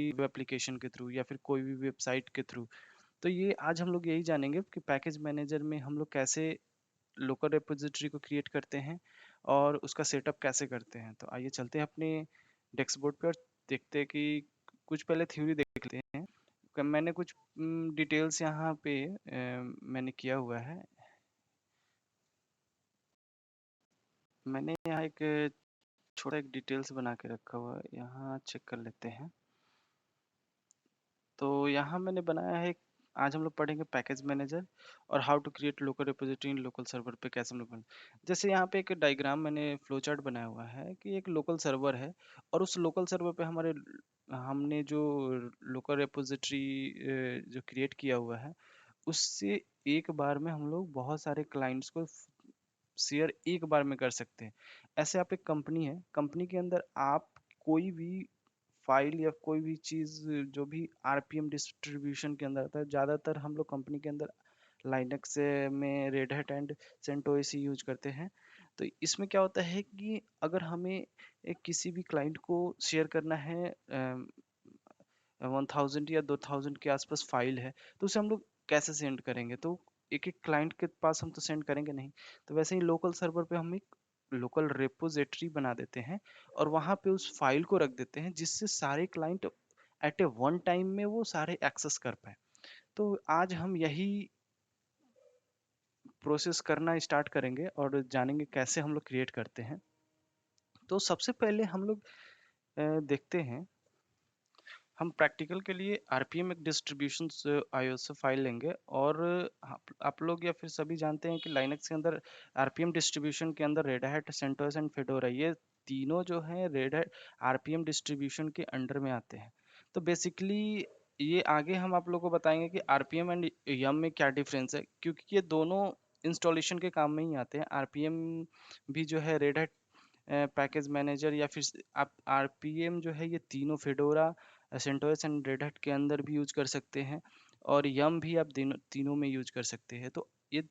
Web application के through या फिर कोई भी वेबसाइट के थ्रू। तो ये आज हम लोग यही जानेंगे कि पैकेज मैनेजर में हम लोग कैसे लोकल रिपोजिटरी को क्रिएट करते हैं और उसका सेटअप कैसे करते हैं। तो आइए चलते हैं अपने डेस्कबोर्ड पे और देखते हैं कि कुछ पहले थ्योरी देख लेते हैं। मैंने कुछ डिटेल्स यहाँ पे मैंने किया हुआ है। मैंने यहाँ एक छोटा एक डिटेल्स बना के रखा हुआ है, यहाँ चेक कर लेते हैं। तो यहाँ मैंने बनाया है, आज हम लोग पढ़ेंगे पैकेज मैनेजर और how to create local repository in local server पे कैसे हम लोग जैसे यहाँ पे एक डायग्राम मैंने फ्लो चार्ट बनाया हुआ है कि एक लोकल सर्वर है और उस लोकल सर्वर पे हमने जो लोकल रिपोजिटरी जो क्रिएट किया हुआ है उससे एक बार में हम लोग बहुत सारे क्लाइंट्स को शेयर एक बार में कर सकते हैं। ऐसे आप एक कंपनी है, कंपनी के अंदर आप कोई भी फाइल या कोई भी चीज़ जो भी आरपीएम डिस्ट्रीब्यूशन के अंदर आता है, ज़्यादातर हम लोग कंपनी के अंदर लाइनक्स में रेड हैट एंड सेंटोस ही यूज करते हैं। तो इसमें क्या होता है कि अगर हमें एक किसी भी क्लाइंट को शेयर करना है 1000 या 2000 के आसपास फाइल है, तो उसे हम लोग कैसे सेंड करेंगे? तो एक एक क्लाइंट के पास हम तो सेंड करेंगे नहीं। तो वैसे ही लोकल सर्वर पे हम एक लोकल रिपोजिटरी बना देते हैं और वहाँ पे उस फाइल को रख देते हैं जिससे सारे क्लाइंट एट ए वन टाइम में वो सारे एक्सेस कर पाए। तो आज हम यही प्रोसेस करना स्टार्ट करेंगे और जानेंगे कैसे हम लोग क्रिएट करते हैं। तो सबसे पहले हम लोग देखते हैं, हम प्रैक्टिकल के लिए आरपीएम एक डिस्ट्रीब्यूशन आईओएस फाइल लेंगे और आप लोग या फिर सभी जानते हैं कि लाइनक्स के अंदर आरपीएम डिस्ट्रीब्यूशन के अंदर Red Hat, CentOS and Fedora ये तीनों जो हैं रेड हैट आरपीएम डिस्ट्रीब्यूशन के अंडर में आते हैं। तो बेसिकली ये आगे हम आप लोगों को बताएंगे कि आरपीएम एंड यम में क्या डिफरेंस है, क्योंकि ये दोनों इंस्टॉलेशन के काम में ही आते हैं। आरपीएम भी जो है रेड हैट पैकेज मैनेजर या फिर आप आरपीएम जो है ये तीनों Fedora, CentOS and Red Hat के अंदर भी यूज कर सकते हैं और यम भी आप तीनों में यूज कर सकते हैं। तो ये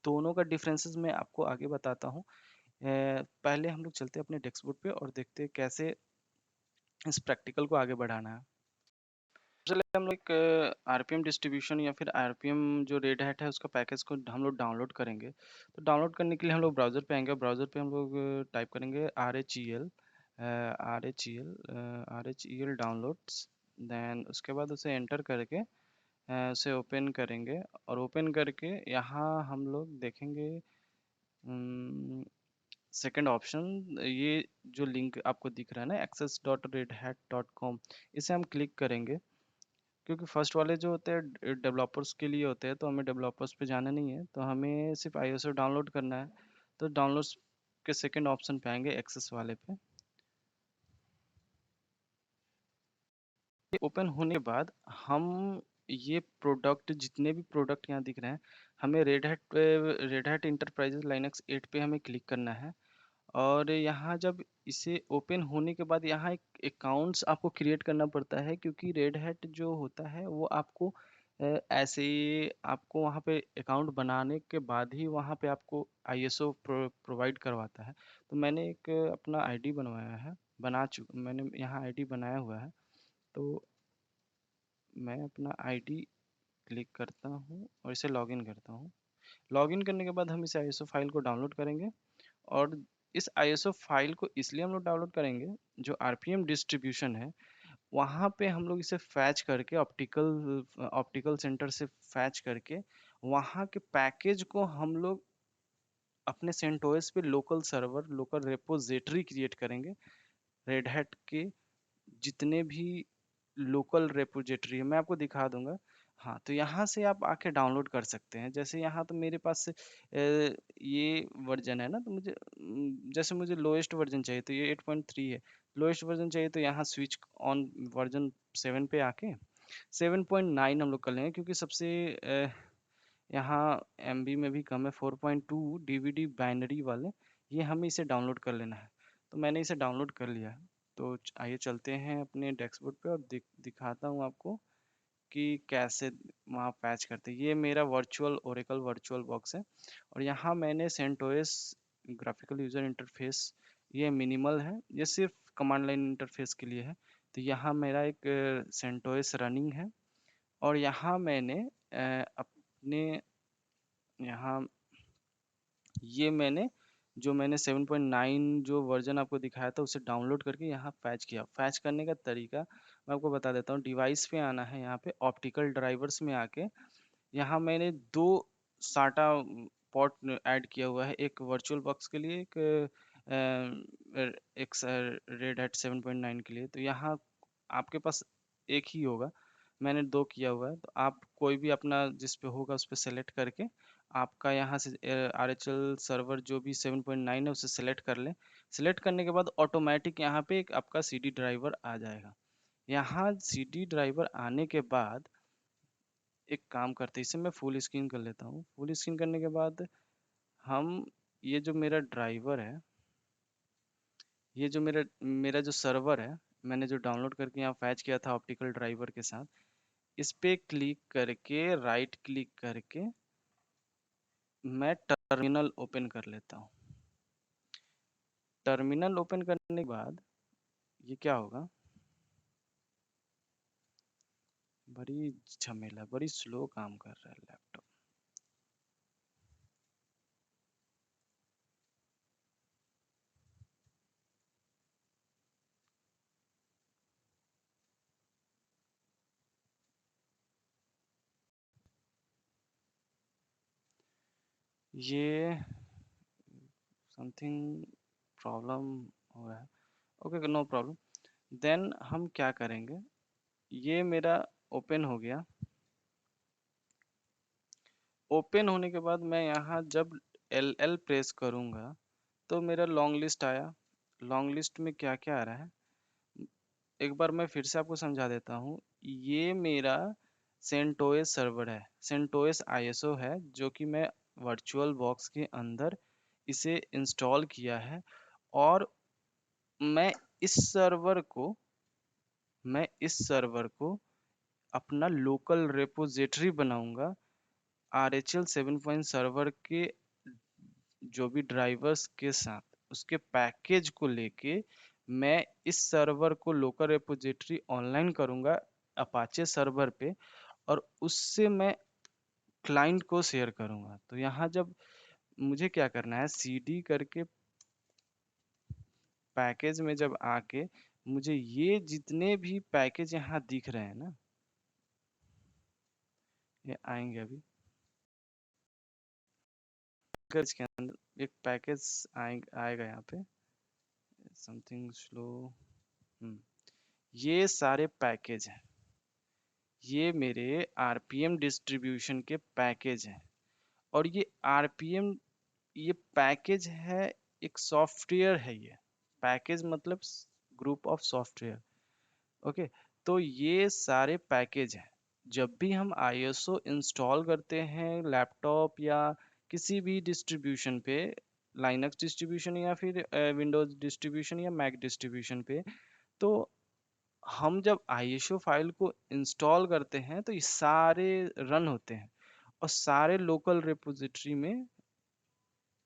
दोनों का डिफरेंसेस मैं आपको आगे बताता हूँ। पहले हम लोग चलते हैं अपने डेस्कबोर्ड पे और देखते हैं कैसे इस प्रैक्टिकल को आगे बढ़ाना है। सबसे पहले हम लोग एक आरपीएम डिस्ट्रीब्यूशन या फिर आरपीएम जो रेड हैट है उसका पैकेज को हम लोग डाउनलोड करेंगे। तो डाउनलोड करने के लिए हम लोग ब्राउज़र पे आएंगे, ब्राउज़र पे हम लोग टाइप करेंगे RHEL डाउनलोड्स। देन उसके बाद उसे एंटर करके उसे ओपन करेंगे और ओपन करके यहाँ हम लोग देखेंगे सेकेंड ऑप्शन, ये जो लिंक आपको दिख रहा है ना access.redhat.com, इसे हम क्लिक करेंगे क्योंकि फर्स्ट वाले जो होते हैं डेवलपर्स के लिए होते हैं, तो हमें डेवलपर्स पे जाना नहीं है, तो हमें सिर्फ आईओएस डाउनलोड करना है। तो डाउनलोड्स के सेकंड ऑप्शन पे आएंगे एक्सेस वाले पे। ओपन होने के बाद हम ये प्रोडक्ट जितने भी प्रोडक्ट यहाँ दिख रहे हैं, हमें रेड हैट इंटरप्राइजेज लाइनक्स 8 पे हमें क्लिक करना है। और यहाँ जब इसे ओपन होने के बाद यहाँ एक अकाउंट्स आपको क्रिएट करना पड़ता है, क्योंकि रेड हैट जो होता है वो आपको ऐसे ही आपको वहाँ पे अकाउंट बनाने के बाद ही वहाँ पे आपको आईएसओ प्रोवाइड करवाता है। तो मैंने एक अपना आईडी बनवाया है, मैंने यहाँ आईडी बनाया हुआ है। तो मैं अपना आईडी क्लिक करता हूँ और इसे लॉगिन करता हूँ। लॉगिन करने के बाद हम इस आईएसओ फाइल को डाउनलोड करेंगे और इस आईएसओ फाइल को इसलिए हम लोग डाउनलोड करेंगे, जो आरपीएम डिस्ट्रीब्यूशन है वहाँ पे हम लोग इसे फैच करके ऑप्टिकल सेंटर से फैच करके वहाँ के पैकेज को हम लोग अपने सेंटोस पे local server, local repository create करेंगे। रेड हैट के जितने भी लोकल रिपोजिटरी है मैं आपको दिखा दूंगा। हाँ, तो यहाँ से आप आके डाउनलोड कर सकते हैं। जैसे यहाँ तो मेरे पास ये वर्जन है ना, तो मुझे जैसे मुझे लोएस्ट वर्जन चाहिए तो ये 8.3 है। लोएस्ट वर्जन चाहिए तो यहाँ स्विच ऑन वर्जन 7 पे आके 7.9 हम लोग कर लेंगे, क्योंकि सबसे यहाँ एमबी में भी कम है 4.2 डीवीडी बाइनरी वाले, ये हमें इसे डाउनलोड कर लेना है। तो मैंने इसे डाउनलोड कर लिया है। तो आइए चलते हैं अपने डेस्कबोर्ड पे और दिखाता हूँ आपको कि कैसे वहाँ पैच करते हैं। ये मेरा ओरेकल वर्चुअल बॉक्स है और यहाँ मैंने सेंटोस ग्राफिकल यूजर इंटरफेस, ये मिनिमल है, ये सिर्फ कमांड लाइन इंटरफेस के लिए है। तो यहाँ मेरा एक सेंटोस रनिंग है, और यहाँ मैंने अपने यहाँ ये मैंने 7.9 जो वर्जन आपको दिखाया था उसे डाउनलोड करके यहाँ फैच किया। फैच करने का तरीका मैं आपको बता देता हूँ। डिवाइस पे आना है, यहाँ पे ऑप्टिकल ड्राइवर्स में आके यहाँ मैंने दो साटा पोर्ट ऐड किया हुआ है, एक वर्चुअल बॉक्स के लिए, एक रेड हैट 7.9 के लिए। तो यहाँ आपके पास एक ही होगा, मैंने दो किया हुआ है। तो आप कोई भी अपना जिस पे होगा उस पे सेलेक्ट करके आपका यहाँ से RHL सर्वर जो भी 7.9 है उसे सेलेक्ट कर लें। सेलेक्ट करने के बाद ऑटोमेटिक यहाँ पे एक आपका CD ड्राइवर आ जाएगा। यहाँ CD ड्राइवर आने के बाद एक काम करते हैं, इसे मैं फुल स्क्रीन कर लेता हूँ। फुल स्क्रीन करने के बाद हम ये जो मेरा ड्राइवर है, ये जो मेरा मेरा जो सर्वर है, मैंने जो डाउनलोड करके यहाँ फैच किया था ऑप्टिकल ड्राइवर के साथ, इस पे क्लिक करके राइट क्लिक करके मैं टर्मिनल ओपन कर लेता हूँ। टर्मिनल ओपन करने के बाद ये क्या होगा, बड़ी झमेला, बड़ी स्लो काम कर रहा है लैपटॉप। ये समथिंग प्रॉब्लम हो रहा है। Okay, no problem. देन हम क्या करेंगे, ये मेरा ओपन हो गया। ओपन होने के बाद मैं यहाँ जब LL प्रेस करूँगा तो मेरा लॉन्ग लिस्ट आया। लॉन्ग लिस्ट में क्या क्या आ रहा है, एक बार मैं फिर से आपको समझा देता हूँ। ये मेरा सेंटोस सर्वर है, सेंटोस ISO है, जो कि मैं वर्चुअल बॉक्स के अंदर इसे इंस्टॉल किया है। और मैं इस सर्वर को मैं इस सर्वर को अपना लोकल रेपोजिटरी बनाऊंगा। RHL 7 सर्वर के जो भी ड्राइवर्स के साथ उसके पैकेज को लेके मैं इस सर्वर को लोकल रेपोजिटरी ऑनलाइन करूंगा अपाचे सर्वर पे, और उससे मैं क्लाइंट को शेयर करूंगा। तो यहाँ जब मुझे क्या करना है, CD करके पैकेज में जब आके मुझे ये जितने भी पैकेज यहाँ दिख रहे हैं ना, ये आएंगे अभी। अगर इसके अंदर एक पैकेज आएगा यहाँ पे, समथिंग स्लो। ये सारे पैकेज हैं, ये मेरे RPM डिस्ट्रीब्यूशन के पैकेज हैं। और ये RPM, ये पैकेज है, एक सॉफ्टवेयर है। ये पैकेज मतलब ग्रुप ऑफ सॉफ्टवेयर। ओके, तो ये सारे पैकेज हैं। जब भी हम ISO इंस्टॉल करते हैं लैपटॉप या किसी भी डिस्ट्रीब्यूशन पे, लाइनक्स डिस्ट्रीब्यूशन या फिर विंडोज डिस्ट्रीब्यूशन या मैक डिस्ट्रीब्यूशन पे, तो हम जब ISO फाइल को इंस्टॉल करते हैं तो ये सारे रन होते हैं और सारे लोकल रिपोजिटरी में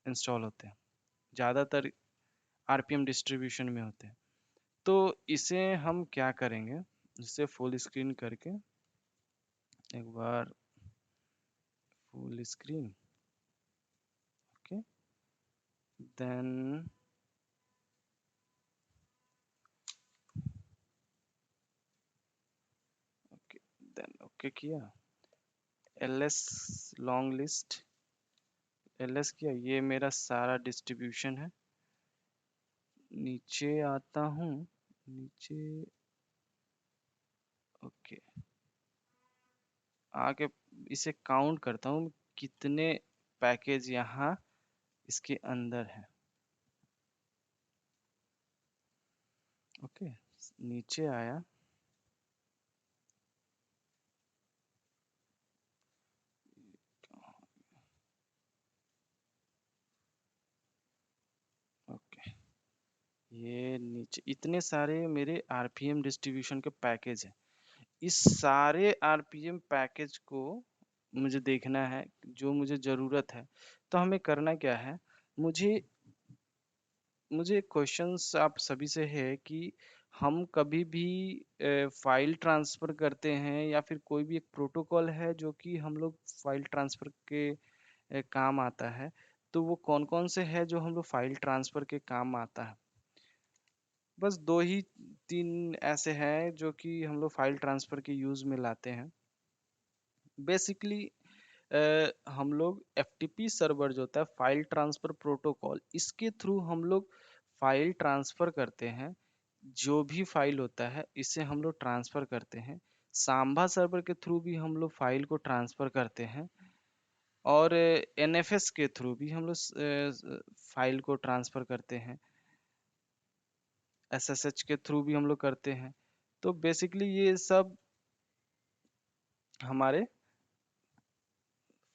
इंस्टॉल होते हैं, ज़्यादातर RPM डिस्ट्रीब्यूशन में होते हैं। तो इसे हम क्या करेंगे, इसे फुल स्क्रीन करके एक बार full screen, okay, then okay, then okay किया, LS लॉन्ग लिस्ट LS किया, ये मेरा सारा डिस्ट्रीब्यूशन है। नीचे आता हूँ, नीचे, ओके, आगे इसे काउंट करता हूँ कितने पैकेज यहाँ इसके अंदर है। ओके, नीचे आया, ओके, ये नीचे इतने सारे मेरे RPM डिस्ट्रीब्यूशन के पैकेज हैं। इस सारे RPM पैकेज को मुझे देखना है, जो मुझे ज़रूरत है। तो हमें करना क्या है, मुझे मुझे क्वेश्चंस आप सभी से है कि हम कभी भी फाइल ट्रांसफ़र करते हैं या फिर कोई भी एक प्रोटोकॉल है जो कि हम लोग फाइल ट्रांसफ़र के काम आता है, तो वो कौन-कौन से हैं जो हम लोग फाइल ट्रांसफ़र के काम आता है? बस 2 ही 3 ऐसे हैं जो कि हम लोग फाइल ट्रांसफ़र के यूज़ में लाते हैं। बेसिकली हम लोग एफटीपी सर्वर जो होता है फाइल ट्रांसफर प्रोटोकॉल, इसके थ्रू हम लोग फाइल ट्रांसफर करते हैं। जो भी फाइल होता है इसे हम लोग ट्रांसफर करते हैं। सांभा सर्वर के थ्रू भी हम लोग फाइल को ट्रांसफर करते हैं और एनएफएस के थ्रू भी हम लोग फाइल को ट्रांसफर करते हैं। एसएसएच के थ्रू भी हम लोग करते हैं। तो बेसिकली ये सब हमारे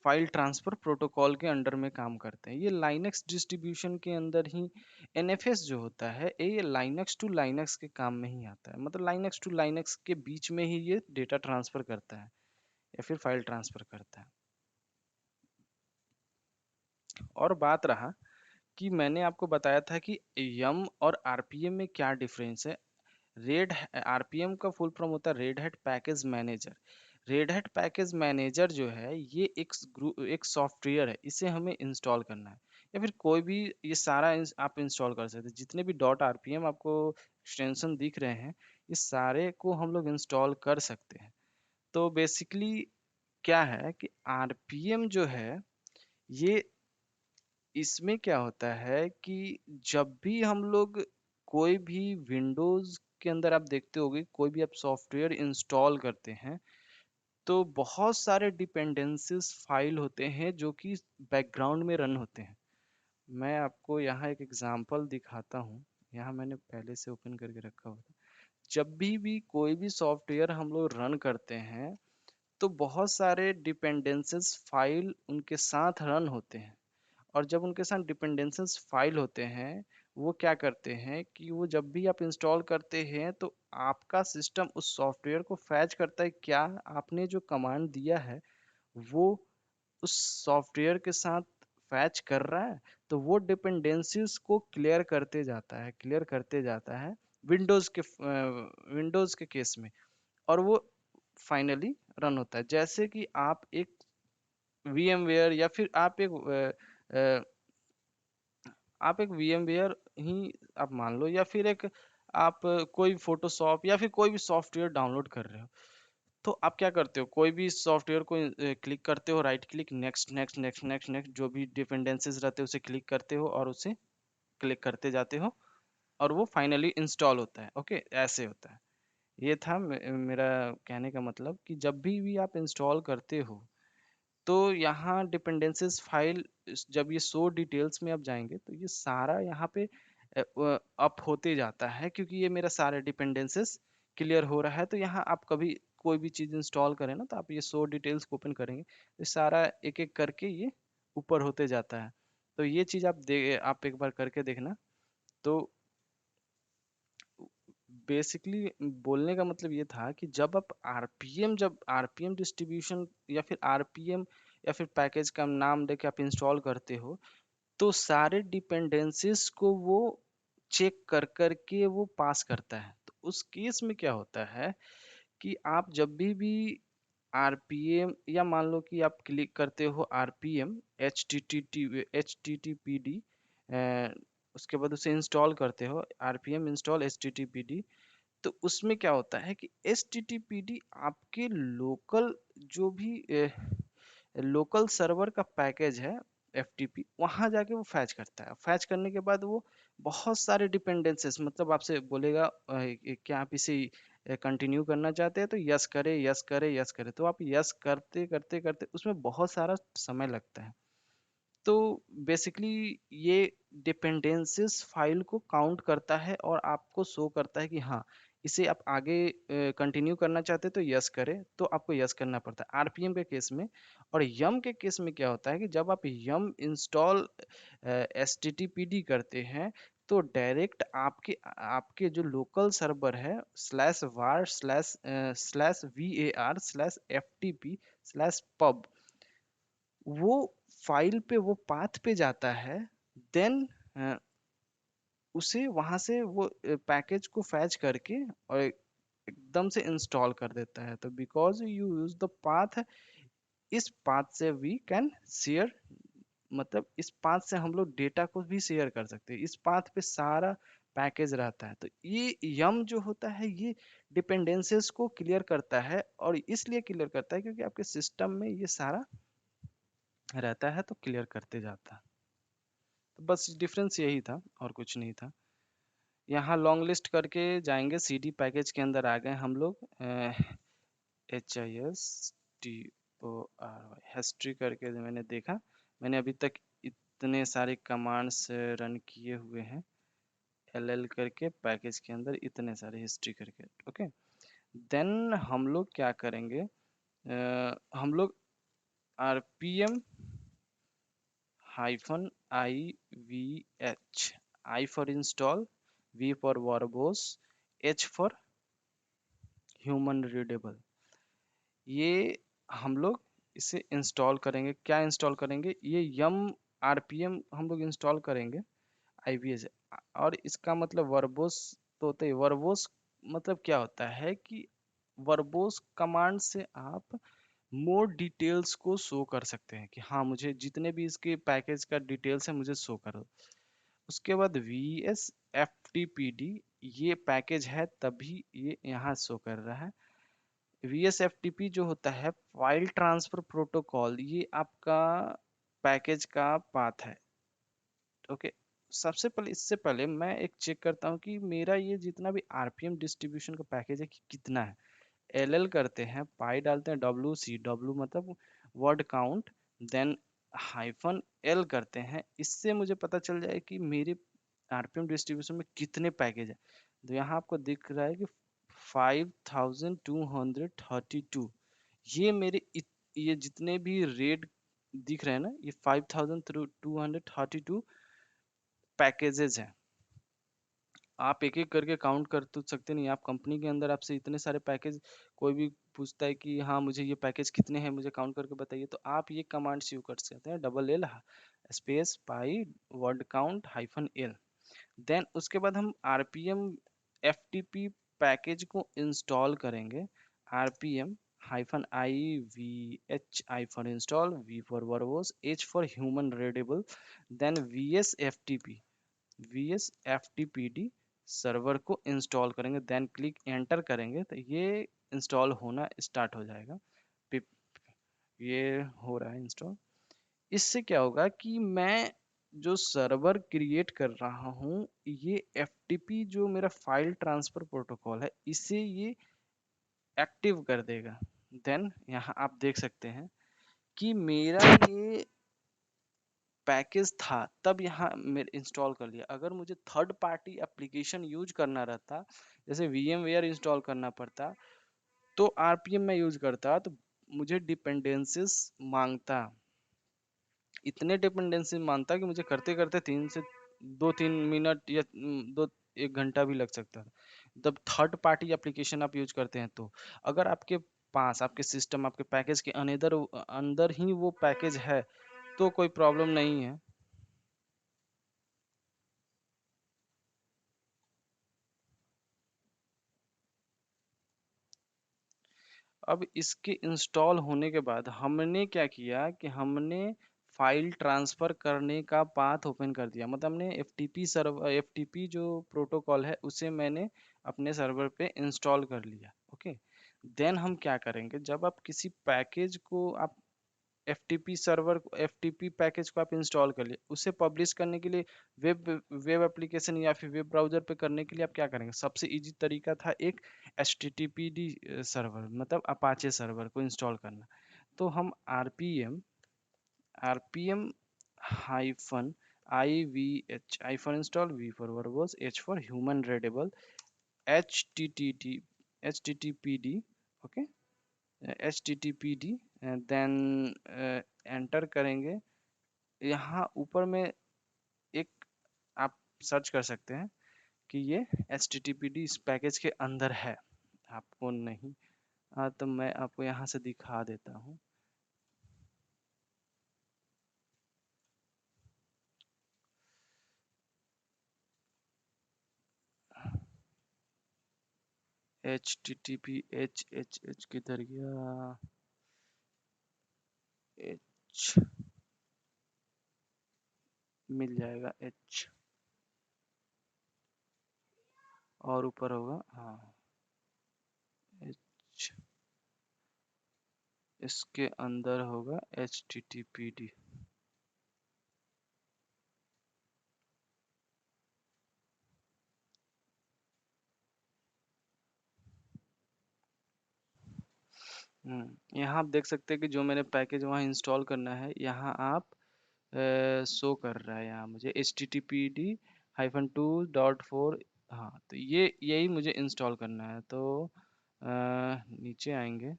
फाइल ट्रांसफर प्रोटोकॉल के अंडर में काम करते हैं। ये लाइनक्स डिस्ट्रीब्यूशन के अंदर ही एनएफएस जो होता है ये लाइनक्स टू लाइनक्स के काम में ही आता है, मतलब लाइनक्स टू लाइनक्स के बीच में ही ये डेटा ट्रांसफर करता है या फिर फाइल ट्रांसफर करता है। और बात रहा कि मैंने आपको बताया था कि यम और आरपीएम में क्या डिफरेंस है। रेड आरपीएम का फुल फॉर्म होता है red hat package manager. Red hat package manager जो है ये एक सॉफ्टवेयर है, इसे हमें इंस्टॉल करना है या फिर कोई भी ये सारा आप इंस्टॉल कर सकते हैं। जितने भी डॉट आरपीएम आपको एक्सटेंशन दिख रहे हैं इस सारे को हम लोग इंस्टॉल कर सकते हैं। तो बेसिकली क्या है कि आरपीएम जो है ये इसमें क्या होता है कि जब भी हम लोग कोई भी विंडोज के अंदर आप देखते होगे कोई भी आप सॉफ्टवेयर इंस्टॉल करते हैं तो बहुत सारे डिपेंडेंसीज फाइल होते हैं जो कि बैकग्राउंड में रन होते हैं। मैं आपको यहाँ एक एग्जांपल दिखाता हूँ। यहाँ मैंने पहले से ओपन करके रखा हुआ था। जब भी कोई भी सॉफ्टवेयर हम लोग रन करते हैं तो बहुत सारे डिपेंडेंसीज फाइल उनके साथ रन होते हैं और जब उनके साथ डिपेंडेंसीज फाइल होते हैं वो क्या करते हैं कि वो जब भी आप इंस्टॉल करते हैं तो आपका सिस्टम उस सॉफ्टवेयर को फैच करता है क्या आपने जो कमांड दिया है वो उस सॉफ्टवेयर के साथ फैच कर रहा है। तो वो डिपेंडेंसीज को क्लियर करते जाता है विंडोज के केस में और वो फाइनली रन होता है। जैसे कि आप एक VMware या फिर आप एक VMware ही आप मान लो या फिर एक आप कोई फोटोशॉप या फिर कोई भी सॉफ्टवेयर डाउनलोड कर रहे हो तो आप क्या करते हो कोई भी सॉफ्टवेयर को क्लिक करते हो right click next next next next next जो भी डिपेंडेंसीज रहते हैं उसे क्लिक करते हो और उसे क्लिक करते जाते हो और वो फाइनली इंस्टॉल होता है। ओके ऐसे होता है। ये था मेरा कहने का मतलब कि जब भी आप इंस्टॉल करते हो तो यहाँ डिपेंडेंसीज फाइल जब ये शो डिटेल्स में आप जाएंगे तो ये सारा यहाँ पे अप होते जाता है क्योंकि ये मेरा सारे डिपेंडेंसीज क्लियर हो रहा है। तो यहाँ आप कभी कोई भी चीज़ इंस्टॉल करें ना तो आप ये शो डिटेल्स को ओपन करेंगे तो सारा एक एक करके ये ऊपर होते जाता है। तो ये चीज़ आप एक बार करके देखना। तो बेसिकली बोलने का मतलब ये था कि जब आरपीएम डिस्ट्रीब्यूशन या फिर आरपीएम या फिर पैकेज का नाम लेके आप इंस्टॉल करते हो तो सारे डिपेंडेंसीज को वो चेक कर कर के वो पास करता है। तो उस केस में क्या होता है कि आप जब भी आरपीएम या मान लो कि आप क्लिक करते हो RPM H T T P D उसके बाद उसे इंस्टॉल करते हो RPM install H T T P D. तो उसमें क्या होता है कि H T T P D आपके लोकल जो भी लोकल सर्वर का पैकेज है FTP वहां जाके वो फैच करता है। फैच करने के बाद वो बहुत सारे डिपेंडेंसेस मतलब आपसे बोलेगा क्या आप इसे कंटिन्यू करना चाहते हैं तो यस करे यस करे यस करे। तो आप यस करते करते करते उसमें बहुत सारा समय लगता है। तो बेसिकली ये डिपेंडेंसीज फाइल को काउंट करता है और आपको शो करता है कि हाँ इसे आप आगे कंटिन्यू करना चाहते हैं तो यस करें तो आपको यस करना पड़ता है आरपीएम के केस में। और यम के केस में क्या होता है कि जब आप यम इंस्टॉल एचटीटीपीडी करते हैं तो डायरेक्ट आपके आपके जो लोकल सर्वर है /var/var/FTP/pub वो फाइल पे वो पाथ पे जाता है। देन उसे वहां से वो पैकेज को फैच करके और एकदम से इंस्टॉल कर देता है। तो because you use the path, इस पाथ से वी कैन शेयर, मतलब इस पाथ से हम लोग डेटा को भी शेयर कर सकते हैं। इस पाथ पे सारा पैकेज रहता है। तो ये यम जो होता है ये डिपेंडेंसीज को क्लियर करता है, और इसलिए क्लियर करता है क्योंकि आपके सिस्टम में ये सारा रहता है तो क्लियर करते जाता है। तो बस डिफरेंस यही था और कुछ नहीं था। यहाँ लॉन्ग लिस्ट करके जाएंगे, सीडी पैकेज के अंदर आ गए हम लोग। HISTORY हिस्ट्री करके जो मैंने देखा, मैंने अभी तक इतने सारे कमांड्स रन किए हुए हैं LL करके पैकेज के अंदर, इतने सारे हिस्ट्री करके। ओके, देन हम लोग क्या करेंगे, हम लोग RPM -IVH, I for install, V for verbose, H for human readable, ये हम लोग इसे इंस्टॉल करेंगे। क्या इंस्टॉल करेंगे, ये यम RPM हम लोग इंस्टॉल करेंगे IVH। और इसका मतलब वर्बोस तो होता है। वर्बोस मतलब क्या होता है कि वर्बोस कमांड से आप मोर डिटेल्स को शो कर सकते हैं कि हाँ मुझे जितने भी इसके पैकेज का डिटेल्स है मुझे शो करो। उसके बाद VSFTPD, ये पैकेज है तभी ये यहाँ शो कर रहा है। VSFTP जो होता है फाइल ट्रांसफर प्रोटोकॉल, ये आपका पैकेज का पाथ है। ओके, सबसे पहले इससे पहले मैं एक चेक करता हूँ कि मेरा ये जितना भी RPM डिस्ट्रीब्यूशन का पैकेज है कि कितना है। LL करते हैं, पाई डालते हैं, WC मतलब वर्ड काउंट, देन -L करते हैं। इससे मुझे पता चल जाए कि मेरे RPM डिस्ट्रीब्यूशन में कितने पैकेज है। तो यहाँ आपको दिख रहा है कि 5232, ये मेरे ये जितने भी रेड दिख रहे हैं ना, ये 5232 पैकेजेस हैं। आप एक एक करके काउंट कर तो सकते नहीं। आप कंपनी के अंदर आपसे इतने सारे पैकेज, कोई भी पूछता है कि हाँ मुझे ये पैकेज कितने हैं मुझे काउंट करके बताइए, तो आप ये कमांड्स यूज कर सकते हैं, LL स्पेस पाई वर्ड काउंट -L। देन उसके बाद हम RPM FTP पैकेज को इंस्टॉल करेंगे। RPM -IVH, I for install, V for verbose, H for human readable, then VSFTPD server को इंस्टॉल करेंगे, देन क्लिक एंटर करेंगे तो ये इंस्टॉल होना स्टार्ट हो जाएगा। ये हो रहा है इंस्टॉल। इससे क्या होगा कि मैं जो सर्वर क्रिएट कर रहा हूँ, ये FTP जो मेरा फाइल ट्रांसफर प्रोटोकॉल है, इसे ये एक्टिव कर देगा। देन यहाँ आप देख सकते हैं कि मेरा ये पैकेज था तब यहाँ मेरे इंस्टॉल कर लिया। अगर मुझे थर्ड पार्टी एप्लीकेशन यूज करना रहता, जैसे VMware इंस्टॉल करना पड़ता, तो RPM में यूज करता तो मुझे डिपेंडेंसीज मांगता, इतने डिपेंडेंसी मानता कि मुझे करते करते 2-3 मिनट या 1 घंटा भी लग सकता था। जब थर्ड पार्टी एप्लीकेशन आप यूज करते हैं तो अगर आपके पास आपके सिस्टम आपके पैकेज के अनेदर अंदर ही वो पैकेज है तो कोई प्रॉब्लम नहीं है। अब इसके इंस्टॉल होने के बाद हमने क्या किया कि हमने फाइल ट्रांसफर करने का पाथ ओपन कर दिया। मतलब हमने FTP जो प्रोटोकॉल है उसे मैंने अपने सर्वर पे इंस्टॉल कर लिया। ओके, देन हम क्या करेंगे, जब आप किसी पैकेज को आप FTP पैकेज को आप इंस्टॉल कर लिए, उसे पब्लिश करने के लिए वेब एप्लीकेशन या फिर वेब ब्राउजर पे करने के लिए आप क्या करेंगे, सबसे इजी तरीका था एक HTTPD सर्वर, मतलब अपाचे सर्वर को इंस्टॉल करना। तो हम RPM -IVH, I for install, V for verbose, H for human readable, HTTPD, okay, HTTPD, then enter करेंगे। यहाँ ऊपर में एक आप सर्च कर सकते हैं कि ये HTTPD इस पैकेज के अंदर है। आपको नहीं, हाँ तो मैं आपको यहाँ से दिखा देता हूँ। HTTP H किधर गया, H मिल जाएगा, H और ऊपर होगा, हाँ H, इसके अंदर होगा HTTPD। यहाँ आप देख सकते हैं कि जो मैंने पैकेज वहाँ इंस्टॉल करना है, यहाँ आप शो कर रहा है यहाँ मुझे HTTPD-2.4। हाँ, तो ये यही मुझे इंस्टॉल करना है। तो नीचे आएंगे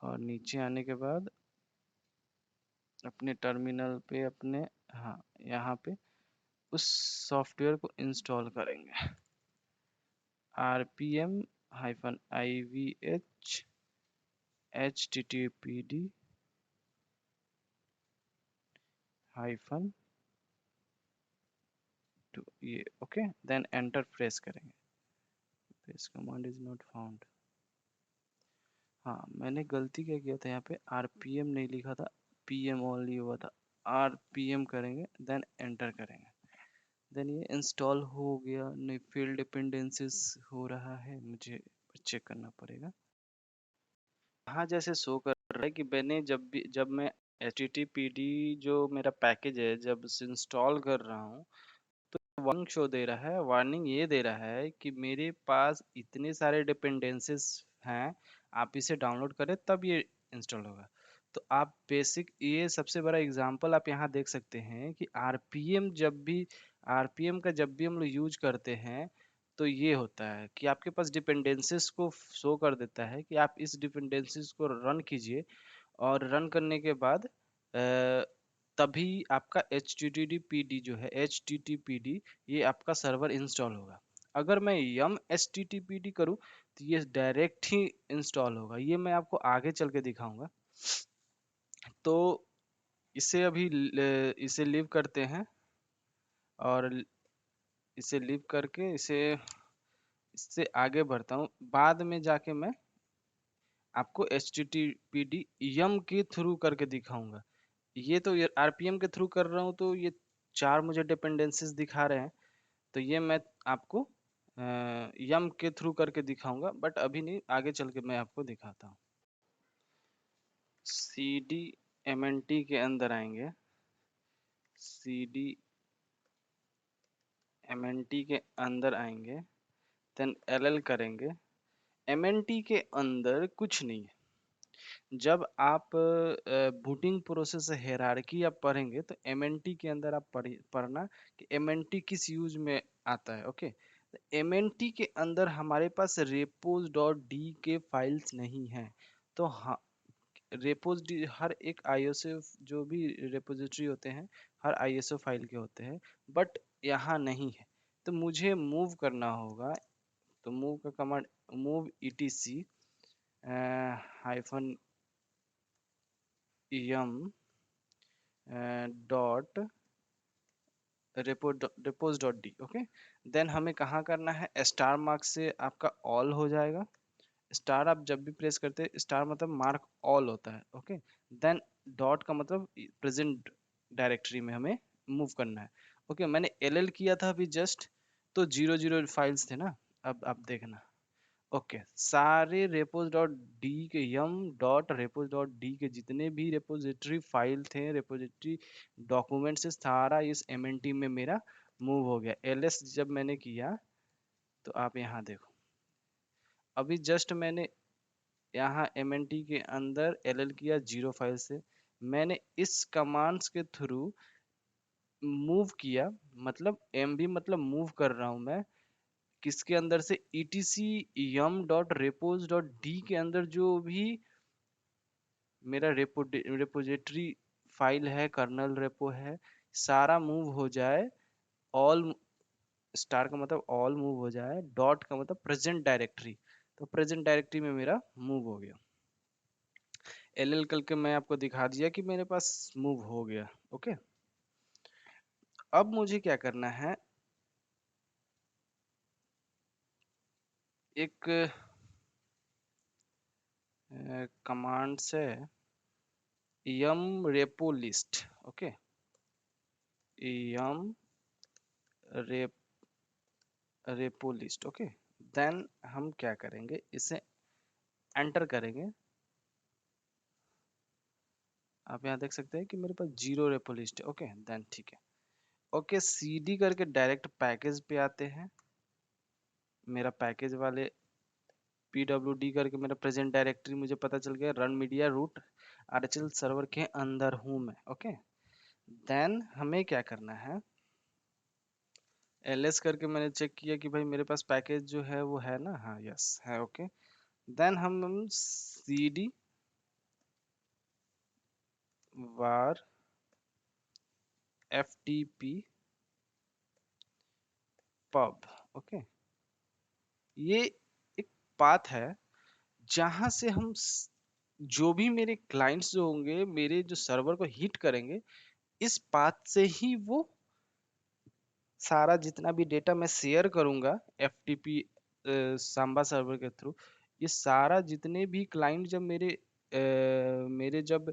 और नीचे आने के बाद अपने टर्मिनल पे अपने, हाँ यहाँ पे उस सॉफ्टवेयर को इंस्टॉल करेंगे, RPM-IVH HTTPD हाइफन टू, ये ओके, देन एंटर प्रेस करेंगे। This command is not found. हाँ, मैंने गलती क्या किया था, यहाँ पे RPM नहीं लिखा था, PM ओनली हुआ था। RPM करेंगे देन एंटर करेंगे, देन ये इंस्टॉल हो गया। नहीं, फील्ड डिपेंडेंसीज हो रहा है, मुझे चेक करना पड़ेगा। हाँ, जैसे शो कर रहा है कि मैंने जब मैं HTTPD जो मेरा पैकेज है जब से इंस्टॉल कर रहा हूँ, तो वार्निंग शो दे रहा है, वार्निंग ये दे रहा है कि मेरे पास इतने सारे डिपेंडेंसीज हैं, आप इसे डाउनलोड करें तब ये इंस्टॉल होगा। तो आप बेसिक, ये सबसे बड़ा एग्जांपल आप यहाँ देख सकते हैं कि आरपीएम का जब भी हम लोग यूज करते हैं, तो ये होता है कि आपके पास डिपेंडेंसीज को शो कर देता है कि आप इस डिपेंडेंसीज को रन कीजिए, और रन करने के बाद तभी आपका HTTPD जो है, HTTPD ये आपका सर्वर इंस्टॉल होगा। अगर मैं यम HTTPD करूँ तो ये डायरेक्ट ही इंस्टॉल होगा, ये मैं आपको आगे चल के दिखाऊंगा। तो इसे अभी इसे लीव करते हैं, और इसे लीव करके इससे आगे बढ़ता हूँ। बाद में जाके मैं आपको HTTPD यम के थ्रू करके दिखाऊंगा। ये तो RPM के थ्रू कर रहा हूँ, तो ये 4 मुझे डिपेंडेंसीज दिखा रहे हैं, तो ये मैं आपको यम के थ्रू करके दिखाऊंगा, बट अभी नहीं, आगे चल के मैं आपको दिखाता हूँ। CDMNT के अंदर आएंगे, CDMNT के अंदर आएंगे, देन LL करेंगे। MNT के अंदर कुछ नहीं है। जब आप बूटिंग प्रोसेस हायरार्की आप पढ़ेंगे, तो MNT के अंदर आप पढ़ना कि MNT किस यूज में आता है। ओके, MNT के अंदर हमारे पास repos.d के फाइल्स नहीं हैं। तो हाँ, repos.d हर एक ISO, जो भी रेपोजिटरी होते हैं हर ISO फाइल के होते हैं, बट यहाँ नहीं है। तो मुझे मूव करना होगा, तो मूव का command move etc hyphen yum dot repos dot D. Okay, then हमें कहाँ करना है, स्टार मार्क से आपका ऑल हो जाएगा। स्टार आप जब भी प्रेस करते हैं, स्टार मतलब मार्क ऑल होता है। ओके, देन डॉट का मतलब प्रेजेंट डायरेक्टरी में हमें मूव करना है। ओके, मैंने एल किया था अभी जस्ट, तो 0 0 फाइल्स थे ना। अब आप देखना, ओके, सारे रेपोज डॉट डी के यम डॉट रेपोज डॉट डी के जितने भी रेपोजिटरी फाइल थे, रेपोजिटरी डॉक्यूमेंट से सारा इस MNT में मेरा मूव हो गया। LS जब मैंने किया, तो आप यहाँ देखो, अभी जस्ट मैंने यहाँ MNT के अंदर LL किया 0 फाइल से, मैंने इस कमांड्स के थ्रू मूव किया, मतलब MV मतलब मूव कर रहा हूँ मैं किसके अंदर से, etc yum dot repos dot D के अंदर जो भी मेरा रेपोजिटरी फाइल है, कर्नल रेपो है, सारा मूव हो जाए। ऑल, स्टार का मतलब ऑल मूव हो जाए, डॉट का मतलब प्रेजेंट डायरेक्टरी, तो प्रेजेंट डायरेक्टरी में मेरा मूव हो गया। LL करके मैं आपको दिखा दिया कि मेरे पास मूव हो गया। ओके, अब मुझे क्या करना है, एक कमांड से yum repo list, okay, yum repo list, okay. Then हम क्या करेंगे, इसे एंटर करेंगे। आप यहाँ देख सकते हैं कि मेरे पास 0 रेपो लिस्ट है, ओके। देन ठीक है, ओके, cd करके डायरेक्ट पैकेज पे आते हैं। मेरा पैकेज वाले pwd करके मेरा प्रेजेंट डायरेक्टरी मुझे पता चल गया, run media root RHL server के अंदर हूँ मैं, ओके। देन हमें क्या करना है, ls करके मैंने चेक किया कि भाई मेरे पास पैकेज जो है वो है ना, हाँ यस है, ओके। देन हम cd var ftp pub, okay. ये एक पाथ है जहां से हम जो भी मेरे क्लाइंट्स जो होंगे, मेरे जो सर्वर को हिट करेंगे, इस पाथ से ही वो सारा जितना भी डेटा मैं शेयर करूंगा FTP सांबा सर्वर के थ्रू, ये सारा जितने भी क्लाइंट जब मेरे जब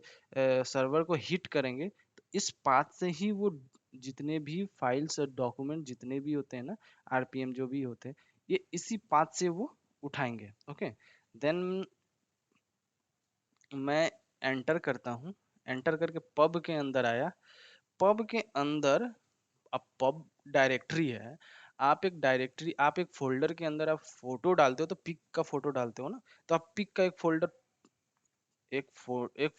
सर्वर को हिट करेंगे, तो इस पाथ से ही वो जितने भी फाइल्स और डॉक्यूमेंट जितने भी होते हैं ना, RPM जो भी होते हैं, ये इसी पाथ से वो उठाएंगे, ओके। देन मैं एंटर करता हूँ, एंटर करके पब के अंदर आया। पब के अंदर, अब पब डायरेक्टरी है, आप एक फोल्डर के अंदर आप फोटो डालते हो तो पिक का फोटो डालते हो ना, तो आप पिक का एक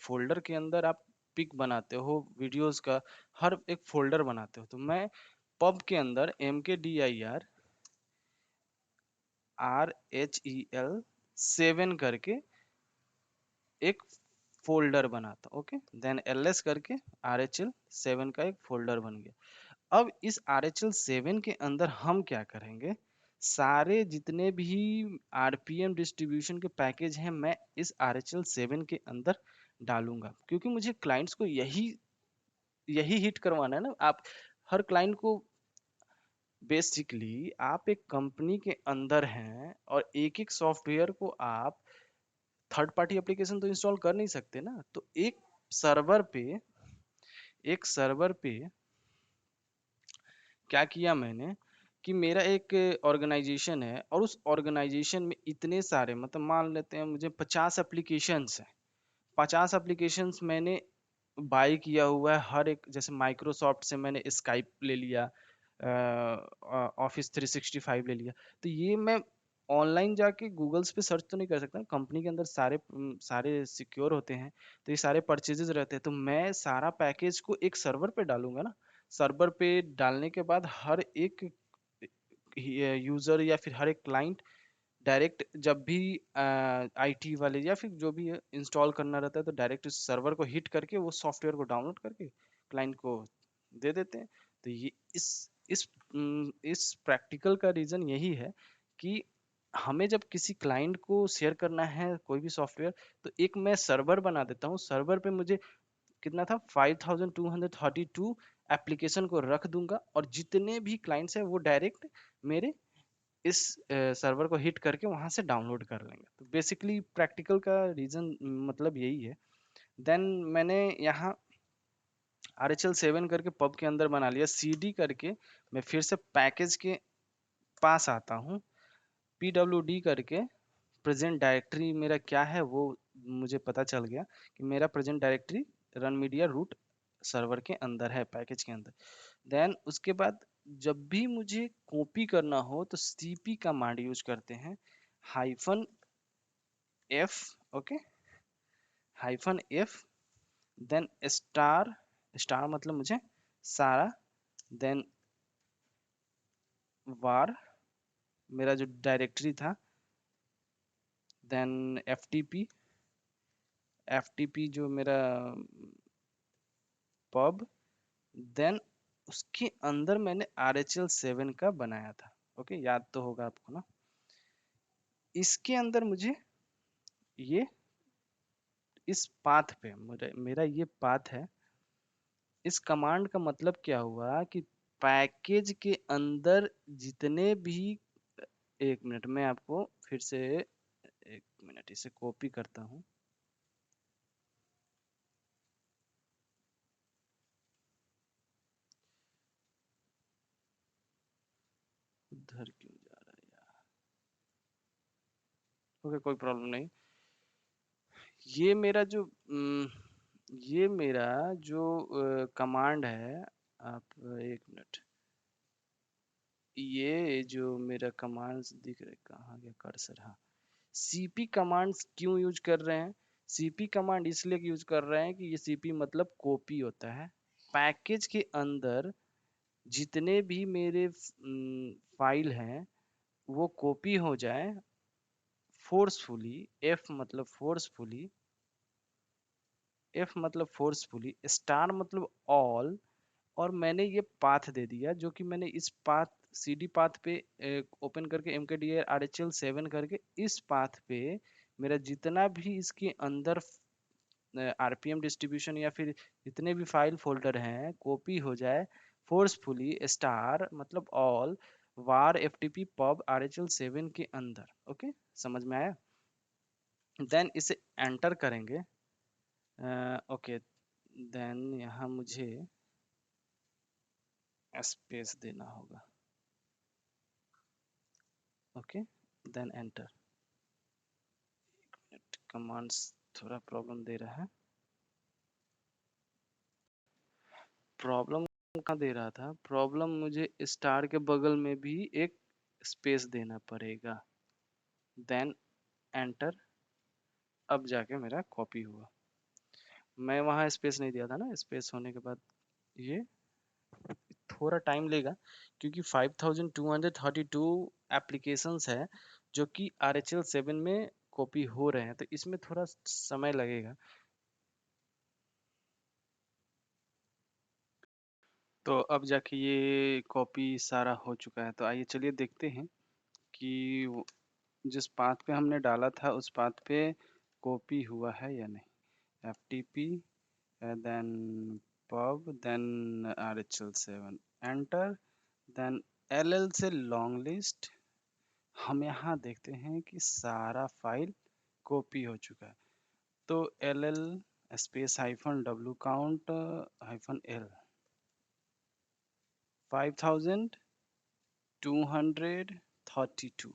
फोल्डर के अंदर आप पिक बनाते हो, वीडियोस का हर एक फोल्डर बनाते हो। तो मैं पब के अंदर MKDIR करके एक फोल्डर बनाता, ओके। देन ls करके RHL7 का एक फोल्डर बन गया। अब इस RHL7 के अंदर हम क्या करेंगे, सारे जितने भी RPM डिस्ट्रीब्यूशन के पैकेज हैं, मैं इस RHL7 के अंदर डालूंगा, क्योंकि मुझे क्लाइंट्स को यही यही हिट करवाना है ना। आप हर क्लाइंट को, बेसिकली आप एक कंपनी के अंदर हैं और एक एक सॉफ्टवेयर को आप थर्ड पार्टी एप्लीकेशन तो इंस्टॉल कर नहीं सकते ना। तो सर्वर पे एक सर्वर पे क्या किया मैंने कि मेरा एक ऑर्गेनाइजेशन है और उस ऑर्गेनाइजेशन में इतने सारे, मतलब मान लेते हैं मुझे 50 एप्लीकेशंस हैं। 50 एप्लीकेशंस मैंने बाय किया हुआ है हर एक, जैसे माइक्रोसॉफ्ट से मैंने स्काइप ले लिया, ऑफिस 365 ले लिया। तो ये मैं ऑनलाइन जाके गूगल्स पे सर्च तो नहीं कर सकता, कंपनी के अंदर सारे सिक्योर होते हैं, तो ये सारे परचेजेस रहते हैं। तो मैं सारा पैकेज को एक सर्वर पे डालूंगा ना। सर्वर पे डालने के बाद हर एक यूजर या फिर हर एक क्लाइंट डायरेक्ट जब भी IT वाले या फिर जो भी इंस्टॉल करना रहता है, तो डायरेक्ट इस सर्वर को हिट करके वो सॉफ्टवेयर को डाउनलोड करके क्लाइंट को दे देते हैं। तो ये इस प्रैक्टिकल का रीजन यही है कि हमें जब किसी क्लाइंट को शेयर करना है कोई भी सॉफ्टवेयर, तो एक मैं सर्वर बना देता हूँ। सर्वर पे मुझे कितना था, 5232 एप्लीकेशन को रख दूंगा, और जितने भी क्लाइंट्स हैं वो डायरेक्ट मेरे इस सर्वर को हिट करके वहां से डाउनलोड कर लेंगे। तो बेसिकली प्रैक्टिकल का रीजन मतलब यही है। देन मैंने यहाँ RHL7 करके पब के अंदर बना लिया। CD करके मैं फिर से पैकेज के पास आता हूँ, PWD करके प्रेजेंट डायरेक्टरी मेरा क्या है वो मुझे पता चल गया कि मेरा present directory run media root server के अंदर है, पैकेज के अंदर। देन उसके बाद जब भी मुझे कॉपी करना हो तो cp कमांड यूज करते हैं, -f, okay, -f, then star, star मतलब मुझे सारा, देन वार मेरा जो डायरेक्टरी था, देन ftp, जो मेरा पब, देन उसके अंदर मैंने RHL7 का बनाया था, ओके, याद तो होगा आपको ना। इसके अंदर मुझे ये इस पाथ पे मेरा ये पाथ है। इस कमांड का मतलब क्या हुआ कि पैकेज के अंदर जितने भी, एक मिनट में आपको फिर से, एक मिनट इसे कॉपी करता हूँ। ओके, कोई प्रॉब्लम नहीं। ये मेरा जो ये मेरा जो कमांड है, आप एक मिनट, ये जो मेरा कमांड्स दिख रहे, कहाँ गया कर्सर, हाँ। सीपी कमांड्स क्यों यूज कर रहे हैं? सीपी कमांड इसलिए यूज कर रहे हैं कि ये सीपी मतलब कॉपी होता है। पैकेज के अंदर जितने भी मेरे फाइल हैं वो कॉपी हो जाए फोर्सफुली। एफ मतलब फोर्सफुली, एफ मतलब फोर्सफुली, स्टार मतलब ऑल, और मैंने ये पाथ दे दिया जो कि मैंने इस पाथ सीडी पाथ पे ओपन करके mkdir rhl7 करके इस पाथ पे मेरा जितना भी इसके अंदर आरपीएम डिस्ट्रीब्यूशन या फिर जितने भी फाइल फोल्डर हैं कॉपी हो जाए फोर्सफुली, स्टार मतलब ऑल, वार एफटीपी पब rhl7 के अंदर। ओके, समझ में आया? देन इसे एंटर करेंगे। ओके, देन यहाँ मुझे स्पेस देना होगा। Okay, then enter. कमांड्स थोड़ा प्रॉब्लम दे रहा है। प्रॉब्लम कहाँ दे रहा था? प्रॉब्लम मुझे स्टार के बगल में भी एक स्पेस देना पड़ेगा। Then enter. अब जाके मेरा कॉपी हुआ। मैं वहाँ स्पेस नहीं दिया था ना, स्पेस होने के बाद ये थोड़ा टाइम लेगा क्योंकि 5232 एप्लीकेशंस है जो कि RHL7 में कॉपी हो रहे हैं, तो इसमें थोड़ा समय लगेगा। तो अब जाके ये कॉपी सारा हो चुका है, तो आइए चलिए देखते हैं कि जिस पाथ पे हमने डाला था उस पाथ पे कॉपी हुआ है या नहीं। FTP then pub then RHL7 enter, then LL से लॉन्ग लिस्ट। हम यहाँ देखते हैं कि सारा फाइल कॉपी हो चुका है। तो LL space hyphen W count hyphen L 5232।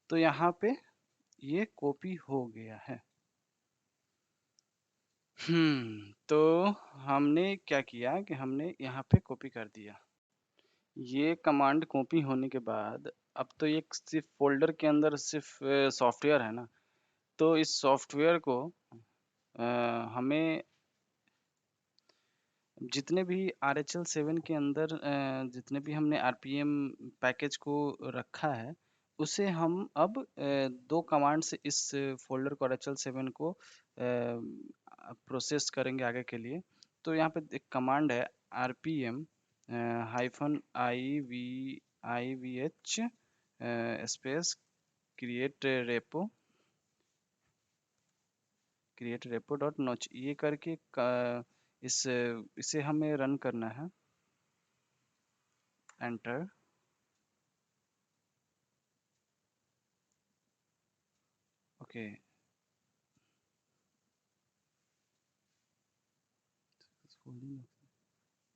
तो यहाँ पे ये कॉपी हो गया है। तो हमने क्या किया कि हमने यहाँ पे कॉपी कर दिया। ये कमांड कॉपी होने के बाद अब तो ये सिर्फ फोल्डर के अंदर सिर्फ सॉफ्टवेयर है ना, तो इस सॉफ्टवेयर को हमें जितने भी RHL7 के अंदर जितने भी हमने RPM पैकेज को रखा है उसे हम अब दो कमांड से इस फोल्डर को RHL7 को प्रोसेस करेंगे आगे के लिए। तो यहाँ पे एक कमांड है RPM hyphen IVH space create repo dot नोच, ये करके इसे हमें रन करना है। Enter. Okay,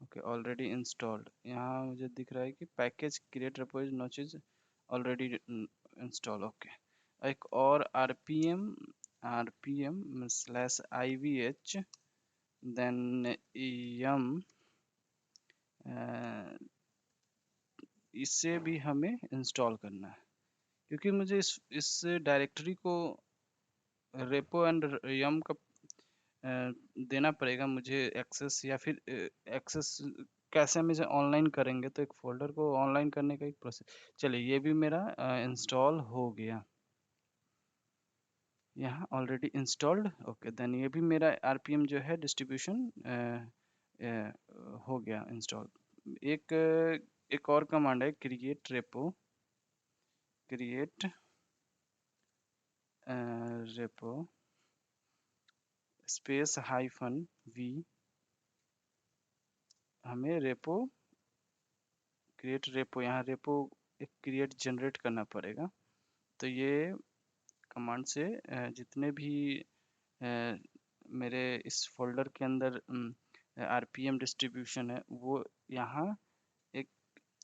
okay already installed, यहाँ मुझे दिख रहा है कि package create repo notches already install. Okay, एक और आरपीएम स्लैश IVH देन यम, इसे भी हमें इंस्टॉल करना है क्योंकि मुझे इस डायरेक्टरी को रेपो एंड यम का देना पड़ेगा मुझे एक्सेस, या फिर एक्सेस कैसे हम इसे ऑनलाइन करेंगे, तो एक फोल्डर को ऑनलाइन करने का एक प्रोसेस। चलिए ये भी मेरा इंस्टॉल हो गया, यहाँ ऑलरेडी इंस्टॉल्ड। ओके, देन ये भी मेरा RPM जो है डिस्ट्रीब्यूशन हो गया इंस्टॉल। एक एक और कमांड है create repo space hyphen V। हमें क्रिएट रेपो यहाँ रेपो एक क्रिएट जनरेट करना पड़ेगा। तो ये कमांड से जितने भी मेरे इस फोल्डर के अंदर RPM डिस्ट्रीब्यूशन है वो यहाँ एक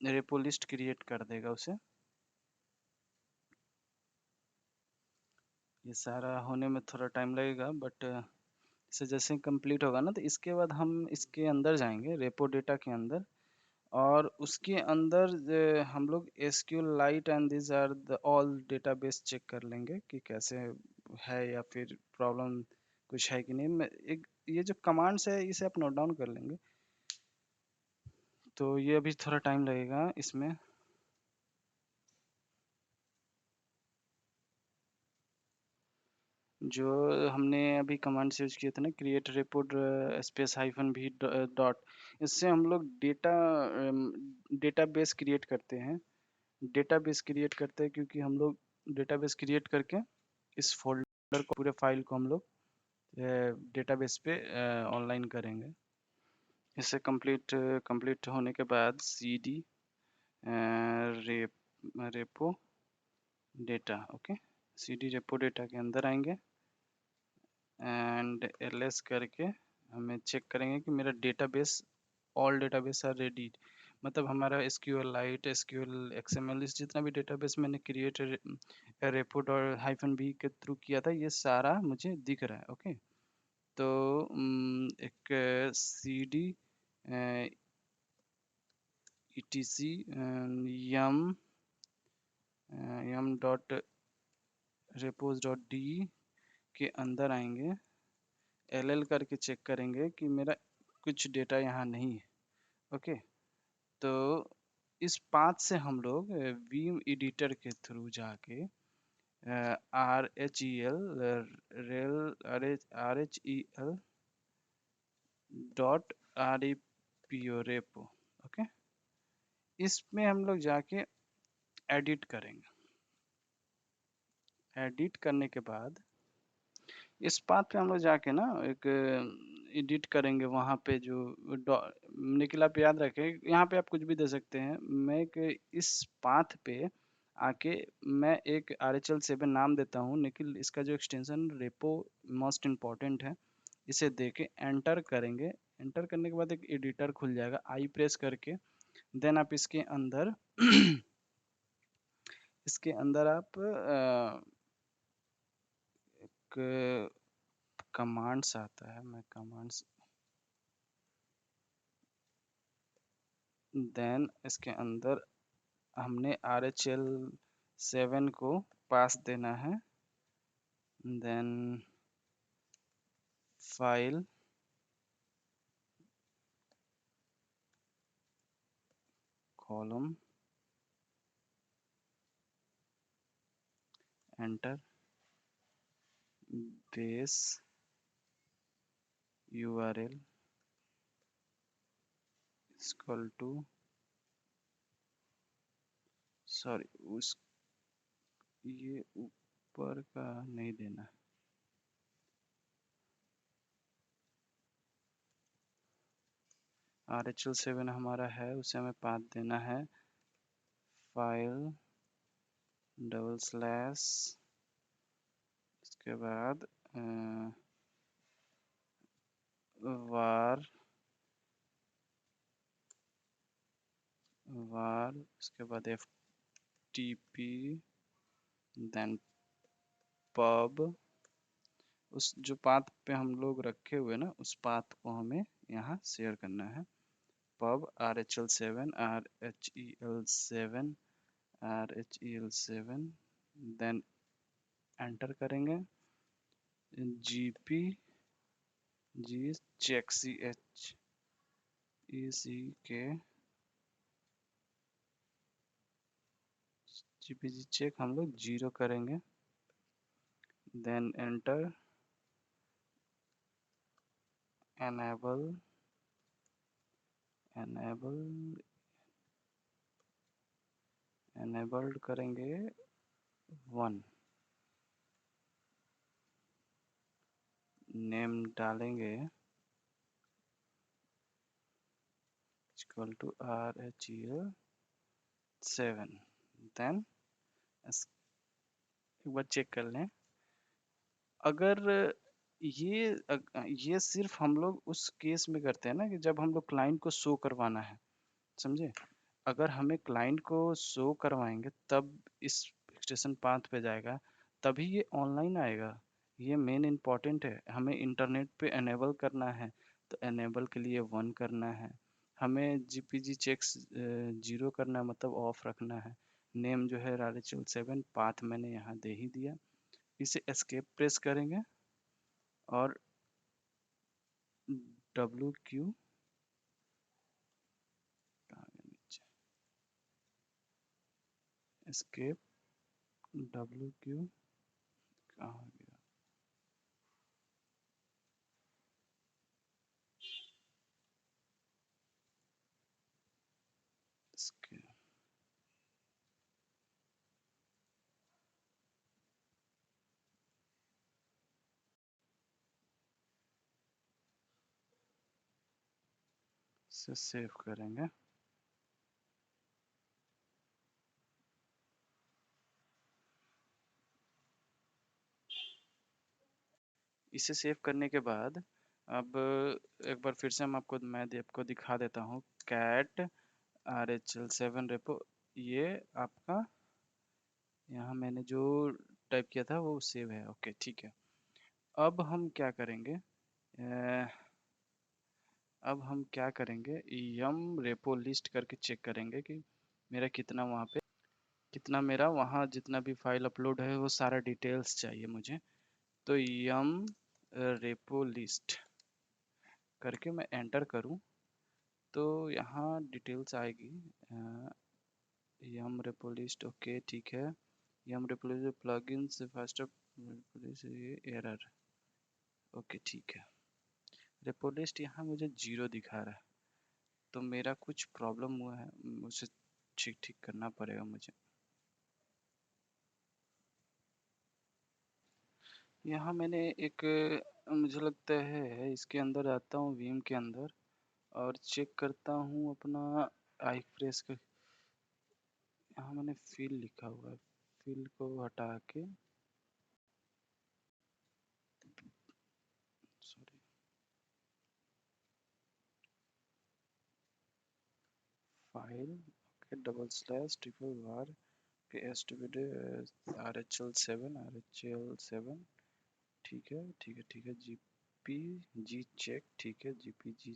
रेपो लिस्ट क्रिएट कर देगा उसे। ये सारा होने में थोड़ा टाइम लगेगा, बट इसे जैसे कंप्लीट होगा ना, तो इसके बाद हम इसके अंदर जाएंगे, रेपो डेटा के अंदर, और उसके अंदर हम लोग SQL lite and this are the all database check कर लेंगे कि कैसे है, या फिर प्रॉब्लम कुछ है कि नहीं। मैं एक ये जो कमांड्स है इसे आप नोट डाउन कर लेंगे, तो ये अभी थोड़ा टाइम लगेगा इसमें। जो हमने अभी कमांड यूज किए थे ना, क्रिएट रिपोर्ट स्पेस हाइफन भी डॉट, इससे हम लोग डेटाबेस क्रिएट करते हैं। डेटाबेस क्रिएट करते हैं क्योंकि हम लोग डेटाबेस क्रिएट करके इस फोल्डर को, पूरे फाइल को हम लोग डेटाबेस पे ऑनलाइन करेंगे। इसे कंप्लीट होने के बाद cd repo data, okay, cd repo data के अंदर आएंगे एंड ls करके हमें चेक करेंगे कि मेरा database, all database are ready, मतलब हमारा एसक्यूएल लाइट, एसक्यूएल एक्सएमएल, इस जितना भी डेटाबेस मैंने क्रिएट रेपोर्ट और हाइफन बी के थ्रू किया था, ये सारा मुझे दिख रहा है। ओके, तो एक cd etc yum dot repos dot D के अंदर आएंगे, ll करके चेक करेंगे कि मेरा कुछ डेटा यहाँ नहीं है। ओके, तो इस पाथ से हम लोग वीम एडिटर के थ्रू जाके R H E L dot R E P O repo, okay, इसमें हम लोग जाके एडिट करेंगे। एडिट करने के बाद इस पाथ पे हम लोग जाके ना एक एडिट करेंगे, वहाँ पे जो निखिल आप याद रखें, यहाँ पे आप कुछ भी दे सकते हैं। मैं एक इस पाथ पे आके मैं एक RHL7 नाम देता हूँ, निखिल इसका जो एक्सटेंशन रेपो मोस्ट इम्पॉर्टेंट है, इसे दे के एंटर करेंगे। एंटर करने के बाद एक एडिटर खुल जाएगा, आई प्रेस करके देन आप इसके अंदर इसके अंदर आप एक कमांड्स आता है, मैं कमांड्स देन इसके अंदर हमने RHL7 को पास देना है, then file column enter base URL equal to, sorry उस ये ऊपर का नहीं देना, RHL7 हमारा है, उसे हमें पाथ देना है फाइल डबल स्लैश, इसके बाद वार इसके बाद FTP देन पब, उस जो पाथ पे हम लोग रखे हुए ना, उस पाथ को हमें यहाँ शेयर करना है। Pub RHL7 RHEL7 then enter करेंगे, GP G check CHECK GPG check हम लोग 0 करेंगे, देन एंटर, एनेबल्ड करेंगे 1, नेम डालेंगे इक्वल टू RHEL7, देन एक बार चेक कर लें। अगर ये सिर्फ हम लोग उस केस में करते हैं ना कि जब हम लोग क्लाइंट को शो करवाना है, समझे। अगर हमें क्लाइंट को शो करवाएंगे तब इस एक्सटेंशन पाथ पे जाएगा, तभी ये ऑनलाइन आएगा। ये मेन इम्पॉर्टेंट है, हमें इंटरनेट पे एनेबल करना है, तो एनेबल के लिए 1 करना है। हमें जीपीजी चेक्स 0 करना है, मतलब ऑफ रखना है। नेम जो है RHL7, पाथ मैंने यहाँ दे ही दिया। इसे एस्केप प्रेस करेंगे और WQ एस्केप WQ कहाँ गया, escape, से सेव करेंगे। इसे सेव करने के बाद अब एक बार फिर से मैं आपको दिखा देता हूँ। कैट RHL7 रेपो, ये आपका यहाँ मैंने जो टाइप किया था वो सेव है। ओके ठीक है। अब हम क्या करेंगे, अब हम क्या करेंगे, यम रेपो लिस्ट करके चेक करेंगे कि मेरा कितना वहाँ पे, कितना मेरा वहाँ जितना भी फाइल अपलोड है वो सारा डिटेल्स चाहिए मुझे। तो यम रेपो लिस्ट करके मैं एंटर करूँ तो यहाँ डिटेल्स आएगी। यम रेपो लिस्ट, ओके ठीक है। Yum repo list plugins first error, okay ठीक है। रेपो लिस्ट यहाँ मुझे 0 दिखा रहा है, तो मेरा कुछ प्रॉब्लम हुआ है, उसे ठीक ठीक करना पड़ेगा मुझे। यहाँ मैंने एक मुझे लगता है इसके अंदर आता हूँ, वीम के अंदर, और चेक करता हूँ अपना आई प्रेस का। यहाँ मैंने फिल लिखा हुआ है, फिल को हटा के, सॉरी, फाइल, ओके, //var के RHL7 ठीक है ठीक है ठीक है। GPG चेक, ठीक है, GPG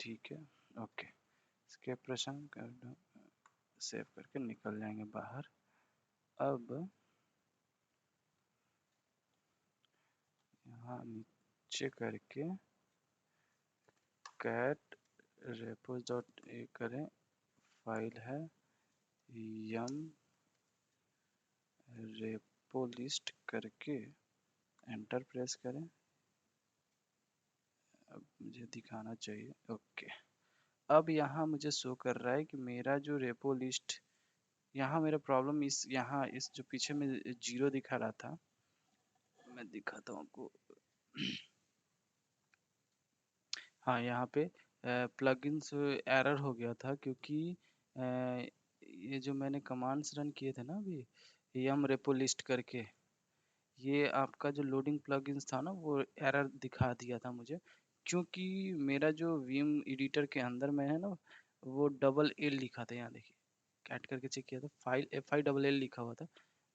ठीक है। ओके, इसके ऑपरेशन कर सेव करके निकल जाएंगे बाहर। अब यहाँ नीचे करके कैट रेपोज डॉट ए करें, फाइल है यम रेपो लिस्ट करके एंटर प्रेस करें। अब मुझे दिखाना चाहिए, ओके। अब यहाँ मुझे शो कर रहा है कि मेरा जो रेपो लिस्ट, यहाँ मेरा प्रॉब्लम इस यहाँ इस जो पीछे में 0 दिखा रहा था, मैं दिखाता हूँ आपको। हाँ, यहाँ पे प्लगइन्स एरर हो गया था, क्योंकि ये जो मैंने कमांड्स रन किए थे ना अभी, यम रेपो लिस्ट करके, ये आपका जो लोडिंग प्लगइन्स था ना वो एरर दिखा दिया था मुझे, क्योंकि मेरा जो वीम एडिटर के अंदर में है ना, वो $LL लिखा था। यहाँ देखिए, कैट करके चेक किया था, फाइल FILL लिखा हुआ था।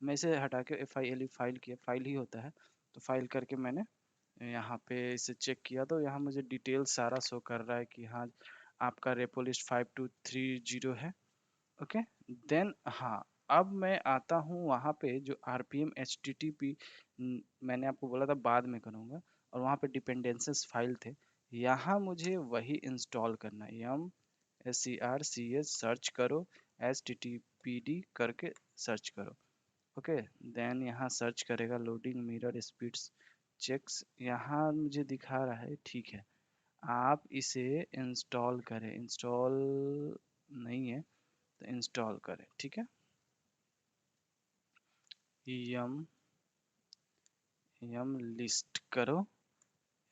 मैं इसे हटा के FIL फाइल किया, फाइल ही होता है, तो फाइल करके मैंने यहाँ पे इसे चेक किया, तो यहाँ मुझे डिटेल सारा शो कर रहा है कि हाँ आपका रेपो लिस्ट 5230 है। ओके, देन हाँ, अब मैं आता हूँ वहाँ पे जो RPM HTTP मैंने आपको बोला था बाद में करूँगा, और वहाँ पे डिपेंडेंसेस फाइल थे, यहाँ मुझे वही इंस्टॉल करना है। यम SCRCS सर्च करो, HTTPD करके सर्च करो। ओके, देन यहाँ सर्च करेगा, लोडिंग मिरर स्पीड्स चेक्स, यहाँ मुझे दिखा रहा है, ठीक है। आप इसे इंस्टॉल करें, इंस्टॉल नहीं है तो इंस्टॉल करें, ठीक है। यम यम लिस्ट करो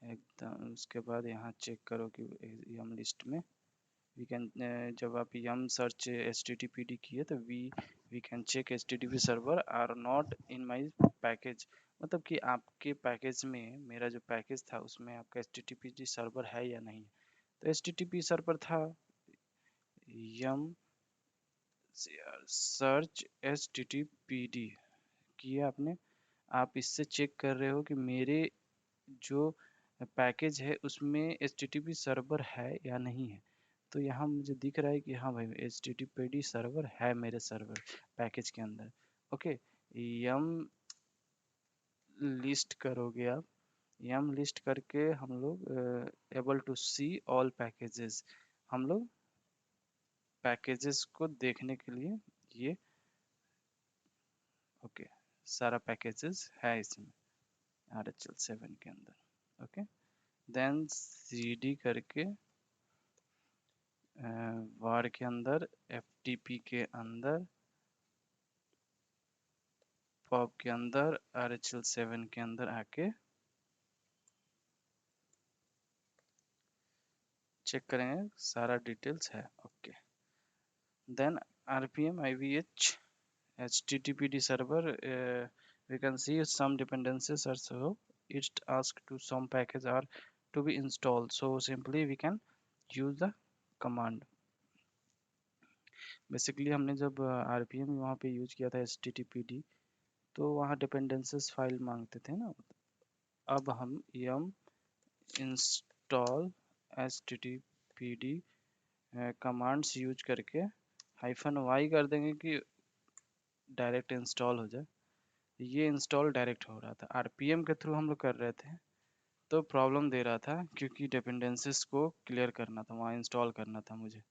एकदम, उसके बाद यहाँ चेक करो कि यम लिस्ट में वी कैन, जब आप यम सर्च HTTPD किए तो we can check HTTP server are not in my package, मतलब कि आपके पैकेज में, मेरा जो पैकेज था उसमें आपका HTTPD सर्वर है या नहीं। तो HTTP सर्वर था, यम सर्च HTTPD, किया आपने, आप इससे चेक कर रहे हो कि मेरे जो पैकेज है उसमें HTTP सर्वर है या नहीं है। तो यहाँ मुझे दिख रहा है कि हाँ भाई HTTPD सर्वर है मेरे सर्वर पैकेज के अंदर। ओके, यम लिस्ट करोगे आप, यम लिस्ट करके हम लोग able to see all packages, हम लोग पैकेजेस को देखने के लिए ये ओके सारा पैकेजेस है इसमें RHEL7 के अंदर। ओके, देन CD करके var के अंदर FTP के अंदर पॉप के अंदर RHEL7 के अंदर आके चेक करेंगे सारा डिटेल्स है। Okay, then RPM IVH HTTPD server, we can see some dependencies are so it asks to some package are to be installed, so simply we can use the command। Basically हमने जब RPM वहाँ पे use किया था HTTPD, तो वहाँ dependencies file मांगते थे ना। अब हम yum install HTTPD commands use करके -y कर देंगे कि डायरेक्ट इंस्टॉल हो जाए। ये इंस्टॉल डायरेक्ट हो रहा था, RPM के थ्रू हम लोग कर रहे थे तो प्रॉब्लम दे रहा था क्योंकि डिपेंडेंसीज को क्लियर करना था, वहाँ इंस्टॉल करना था मुझे,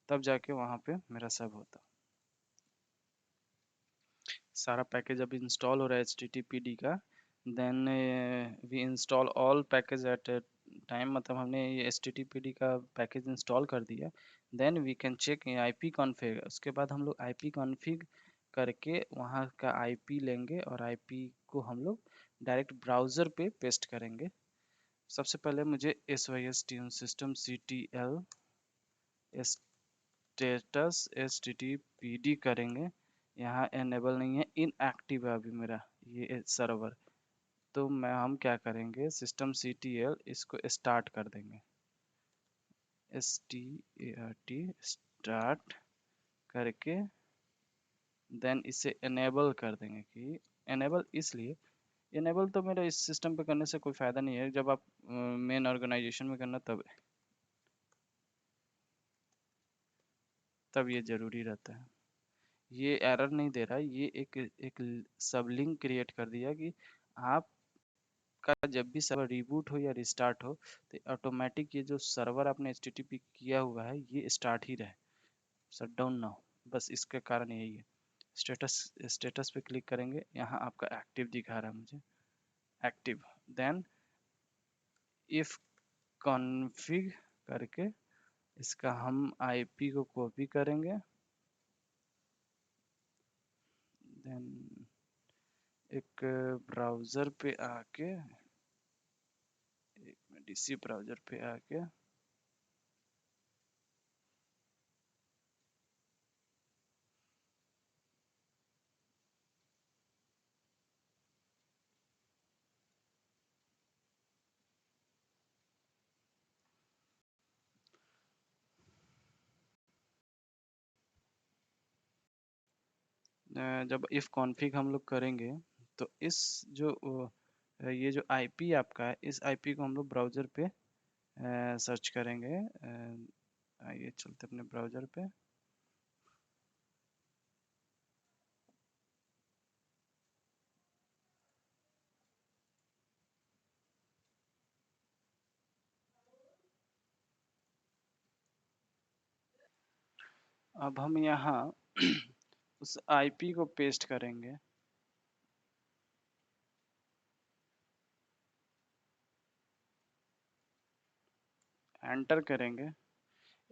तब जाके वहाँ पे मेरा सब होता। सारा पैकेज अब इंस्टॉल हो रहा है HTTPD का। Then we install all package at time, मतलब हमने ये HTTPD का पैकेज इंस्टॉल कर दिया। Then we can check IP config, उसके बाद हम लोग IP कॉन्फ़िग करके वहाँ का IP लेंगे और IP को हम लोग डायरेक्ट ब्राउज़र पे पेस्ट करेंगे। सबसे पहले मुझे SYS system CTL status HTTPD करेंगे, यहाँ एनेबल नहीं है, इनएक्टिव है अभी मेरा ये सर्वर। तो हम क्या करेंगे, सिस्टम CTL इसको स्टार्ट कर देंगे, START स्टार्ट करके देन इसे एनेबल कर देंगे। कि एनेबल इसलिए, एनेबल तो मेरा इस सिस्टम पे करने से कोई फ़ायदा नहीं है, जब आप मेन ऑर्गेनाइजेशन में करना तब ये ज़रूरी रहता है। ये एरर नहीं दे रहा है, ये एक सब लिंक क्रिएट कर दिया कि आपका जब भी सर्वर रिबूट हो या रिस्टार्ट हो तो ऑटोमेटिक ये जो सर्वर आपने HTTP किया हुआ है ये स्टार्ट ही रहे, शट डाउन ना हो। बस इसके कारण यही है। स्टेटस स्टेटस पे क्लिक करेंगे, यहाँ आपका एक्टिव दिखा रहा है मुझे, एक्टिव। देन इफ कॉन्फ़िग करके इसका हम IP को कॉपी करेंगे, देन एक ब्राउज़र पे आके, एक DC ब्राउज़र पे आके जब इफ़ कॉन्फ़िग हम लोग करेंगे तो इस जो ये जो IP आपका है, इस IP को हम लोग ब्राउज़र पे सर्च करेंगे। आइए चलते अपने ब्राउज़र पे। अब हम यहाँ उस IP को पेस्ट करेंगे, एंटर करेंगे।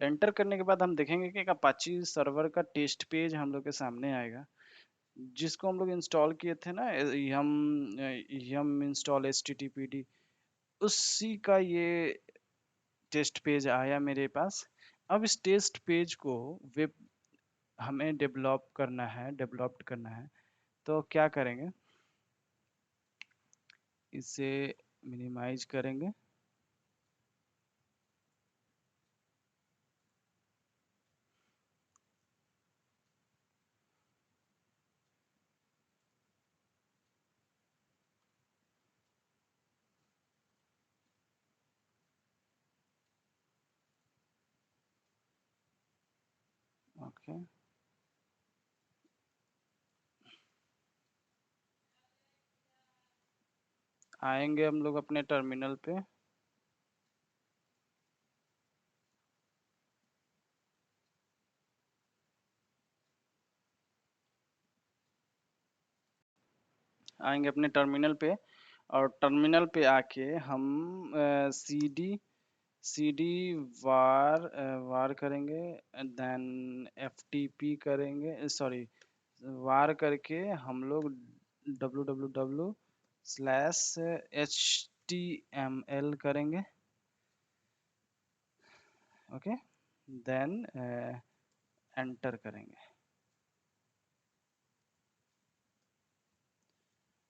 एंटर करने के बाद हम देखेंगे कि एक अपाची सर्वर का टेस्ट पेज हम लोग के सामने आएगा, जिसको हम लोग इंस्टॉल किए थे ना, यम इंस्टॉल HTTPD, उसी का ये टेस्ट पेज आया मेरे पास। अब इस टेस्ट पेज को वेब हमें डेवलप्ड करना है। तो क्या करेंगे, इसे मिनिमाइज करेंगे, ओके, आएंगे हम लोग अपने टर्मिनल पे। आएंगे अपने टर्मिनल पे, और टर्मिनल पे आके हम सी डी वार करेंगे, देन FTP करेंगे, सॉरी वार करके हम लोग www/html करेंगे। ओके, देन एंटर करेंगे,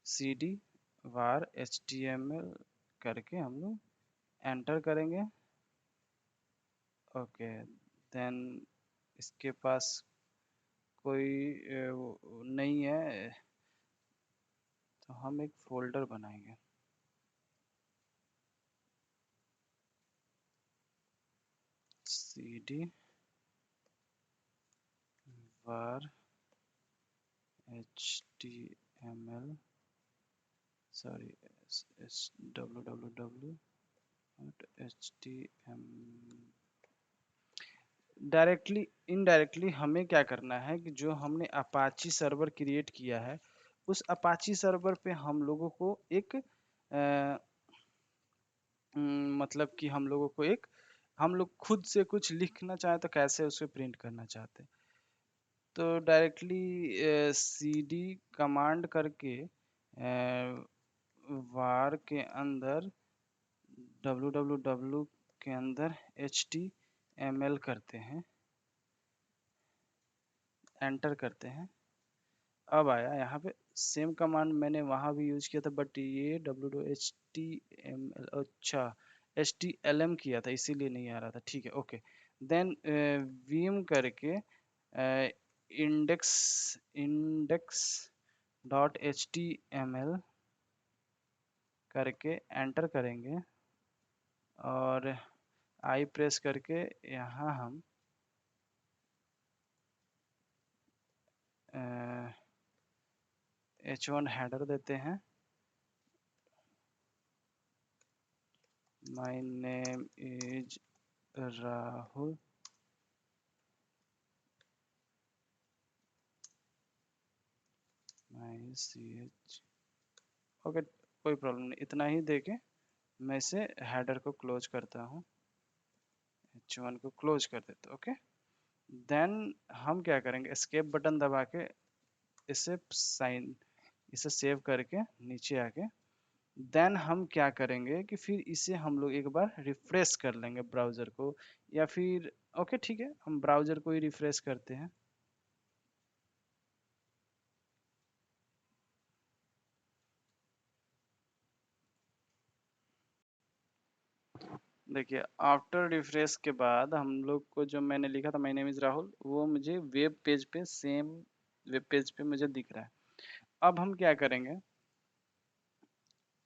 cd var html करके हम लोग एंटर करेंगे। ओके, देन इसके पास कोई नहीं है, तो हम एक फोल्डर बनाएंगे, cd var html, sorry www.html। Directly indirectly हमें क्या करना है कि जो हमने अपाची सर्वर क्रिएट किया है, उस अपाची सर्वर पे हम लोगों को एक मतलब कि हम लोगों को एक, हम लोग खुद से कुछ लिखना चाहे तो कैसे उसे प्रिंट करना चाहते हैं, तो डायरेक्टली cd कमांड करके var के अंदर www के अंदर html करते हैं, एंटर करते हैं। अब आया यहाँ पे, सेम कमांड मैंने वहाँ भी यूज किया था, बट ये www.html, अच्छा HTLM किया था इसीलिए नहीं आ रहा था, ठीक है, ओके। देन vim करके इंडेक्स इंडेक्स डॉट html करके एंटर करेंगे, और आई प्रेस करके यहाँ हम h1 हेडर देते हैं, my name is Rahul, my ch, okay, कोई प्रॉब्लम नहीं, इतना ही देके मैं इसे हेडर को क्लोज करता हूँ, h1 को क्लोज कर देता हूँ। ओके, देन हम क्या करेंगे, एस्केप बटन दबा के इसे सेव करके नीचे आके, देन हम क्या करेंगे कि फिर इसे हम लोग एक बार रिफ्रेश कर लेंगे ब्राउज़र को, या फिर ओके ठीक है, हम ब्राउज़र को ही रिफ्रेश करते हैं। देखिए, आफ्टर रिफ्रेश के बाद हम लोग को जो मैंने लिखा था माय नेम इज़ राहुल, वो मुझे वेब पेज पे, सेम वेब पेज पे मुझे दिख रहा है। अब हम क्या करेंगे,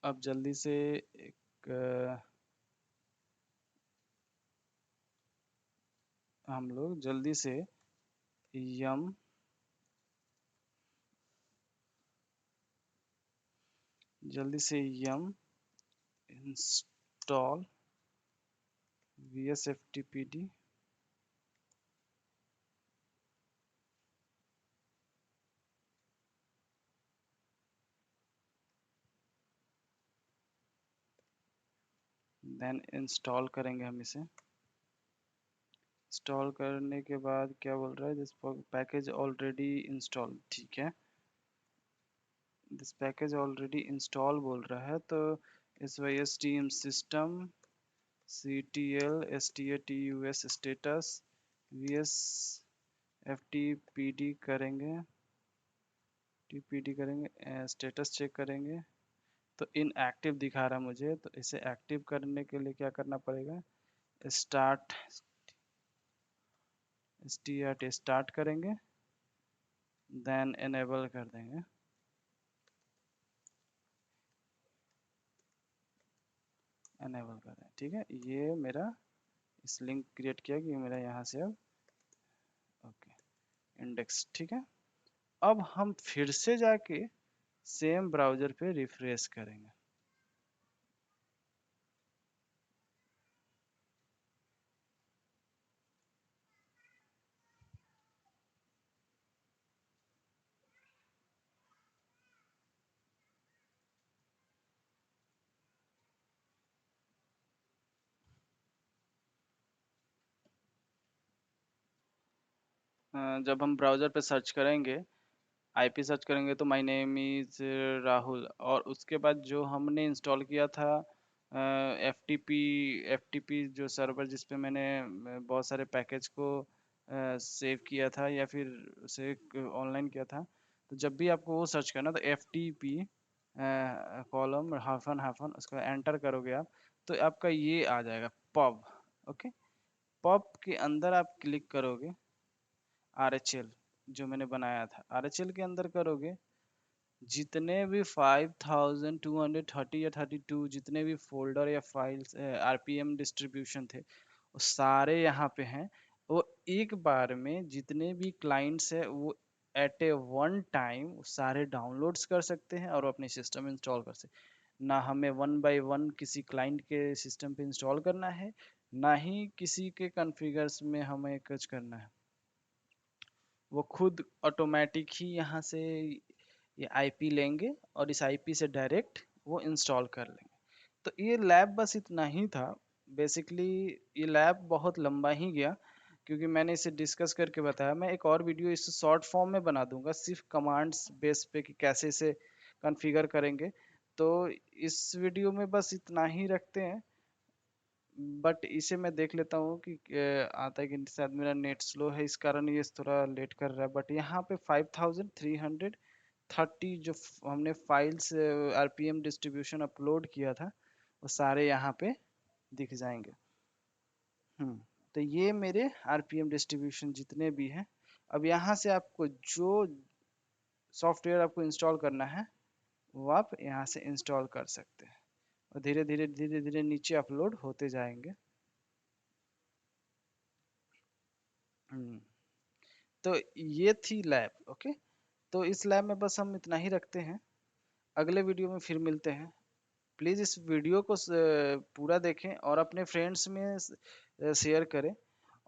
अब जल्दी से एक हम लोग जल्दी से यम इंस्टॉल vsftpd, देन इंस्टॉल करेंगे हम इसे। इंस्टॉल करने के बाद क्या बोल रहा है, दिस पैकेज ऑलरेडी इंस्टॉल, ठीक है, दिस पैकेज ऑलरेडी इंस्टॉल बोल रहा है, तो इस team system ctl status status vsftpd करेंगे, स्टेटस चेक करेंगे, तो इनएक्टिव दिखा रहा है मुझे, तो इसे एक्टिव करने के लिए क्या करना पड़ेगा, स्टार्ट स्टार्ट करेंगे, देन एनेबल कर देंगे, एनेबल कर दें, ठीक है, ये मेरा इस लिंक क्रिएट किया कि मेरा यहाँ से अब ओके। इंडेक्स, ठीक है। अब हम फिर से जाके सेम ब्राउजर पे रिफ्रेश करेंगे। जब हम ब्राउजर पे सर्च करेंगे, आईपी सर्च करेंगे तो माय नेम इज राहुल, और उसके बाद जो हमने इंस्टॉल किया था एफटीपी, एफटीपी जो सर्वर जिस पे मैंने बहुत सारे पैकेज को सेव किया था या फिर उसे ऑनलाइन किया था, तो जब भी आपको वो सर्च करना तो एफ टी पी कॉलम हाफन हाफन उसको एंटर करोगे आप, तो आपका ये आ जाएगा पब। ओके, पब के अंदर आप क्लिक करोगे, आर एच एल जो मैंने बनाया था, आर एच एल के अंदर करोगे, जितने भी 5230 या 32 जितने भी फोल्डर या फाइल्स आरपीएम डिस्ट्रीब्यूशन थे वो सारे यहाँ पे हैं। वो एक बार में जितने भी क्लाइंट्स है वो एट ए वन टाइम सारे डाउनलोड्स कर सकते हैं और अपने सिस्टम में इंस्टॉल कर सकते हैं। ना हमें वन बाय वन किसी क्लाइंट के सिस्टम पे इंस्टॉल करना है, ना ही किसी के कॉन्फ़िगर्स में हमें कुछ करना है। वो खुद ऑटोमेटिक ही यहाँ से ये आईपी लेंगे और इस आईपी से डायरेक्ट वो इंस्टॉल कर लेंगे। तो ये लैब बस इतना ही था बेसिकली। ये लैब बहुत लंबा ही गया क्योंकि मैंने इसे डिस्कस करके बताया। मैं एक और वीडियो इसे शॉर्ट फॉर्म में बना दूंगा सिर्फ कमांड्स बेस पे कि कैसे इसे कॉन्फ़िगर करेंगे। तो इस वीडियो में बस इतना ही रखते हैं, बट इसे मैं देख लेता हूँ कि आता है कि नहीं। शायद मेरा नेट स्लो है इस कारण ये थोड़ा लेट कर रहा है, बट यहाँ पे 5330 जो हमने फाइल्स आरपीएम डिस्ट्रीब्यूशन अपलोड किया था वो सारे यहाँ पे दिख जाएंगे। तो ये मेरे आरपीएम डिस्ट्रीब्यूशन जितने भी हैं। अब यहाँ से आपको जो सॉफ्टवेयर आपको इंस्टॉल करना है वो आप यहाँ से इंस्टॉल कर सकते हैं और धीरे धीरे धीरे धीरे नीचे अपलोड होते जाएंगे। हम्म, तो ये थी लैब। ओके, तो इस लैब में बस हम इतना ही रखते हैं। अगले वीडियो में फिर मिलते हैं। प्लीज़ इस वीडियो को पूरा देखें और अपने फ्रेंड्स में शेयर करें,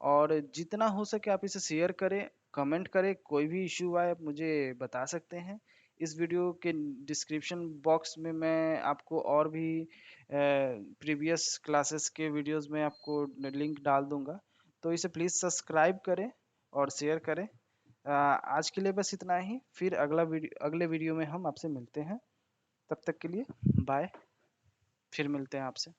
और जितना हो सके आप इसे शेयर करें, कमेंट करें। कोई भी इशू आए आप मुझे बता सकते हैं। इस वीडियो के डिस्क्रिप्शन बॉक्स में मैं आपको और भी प्रीवियस क्लासेस के वीडियोस में आपको लिंक डाल दूंगा। तो इसे प्लीज़ सब्सक्राइब करें और शेयर करें। आज के लिए बस इतना ही। फिर अगले वीडियो में हम आपसे मिलते हैं। तब तक के लिए बाय। फिर मिलते हैं आपसे।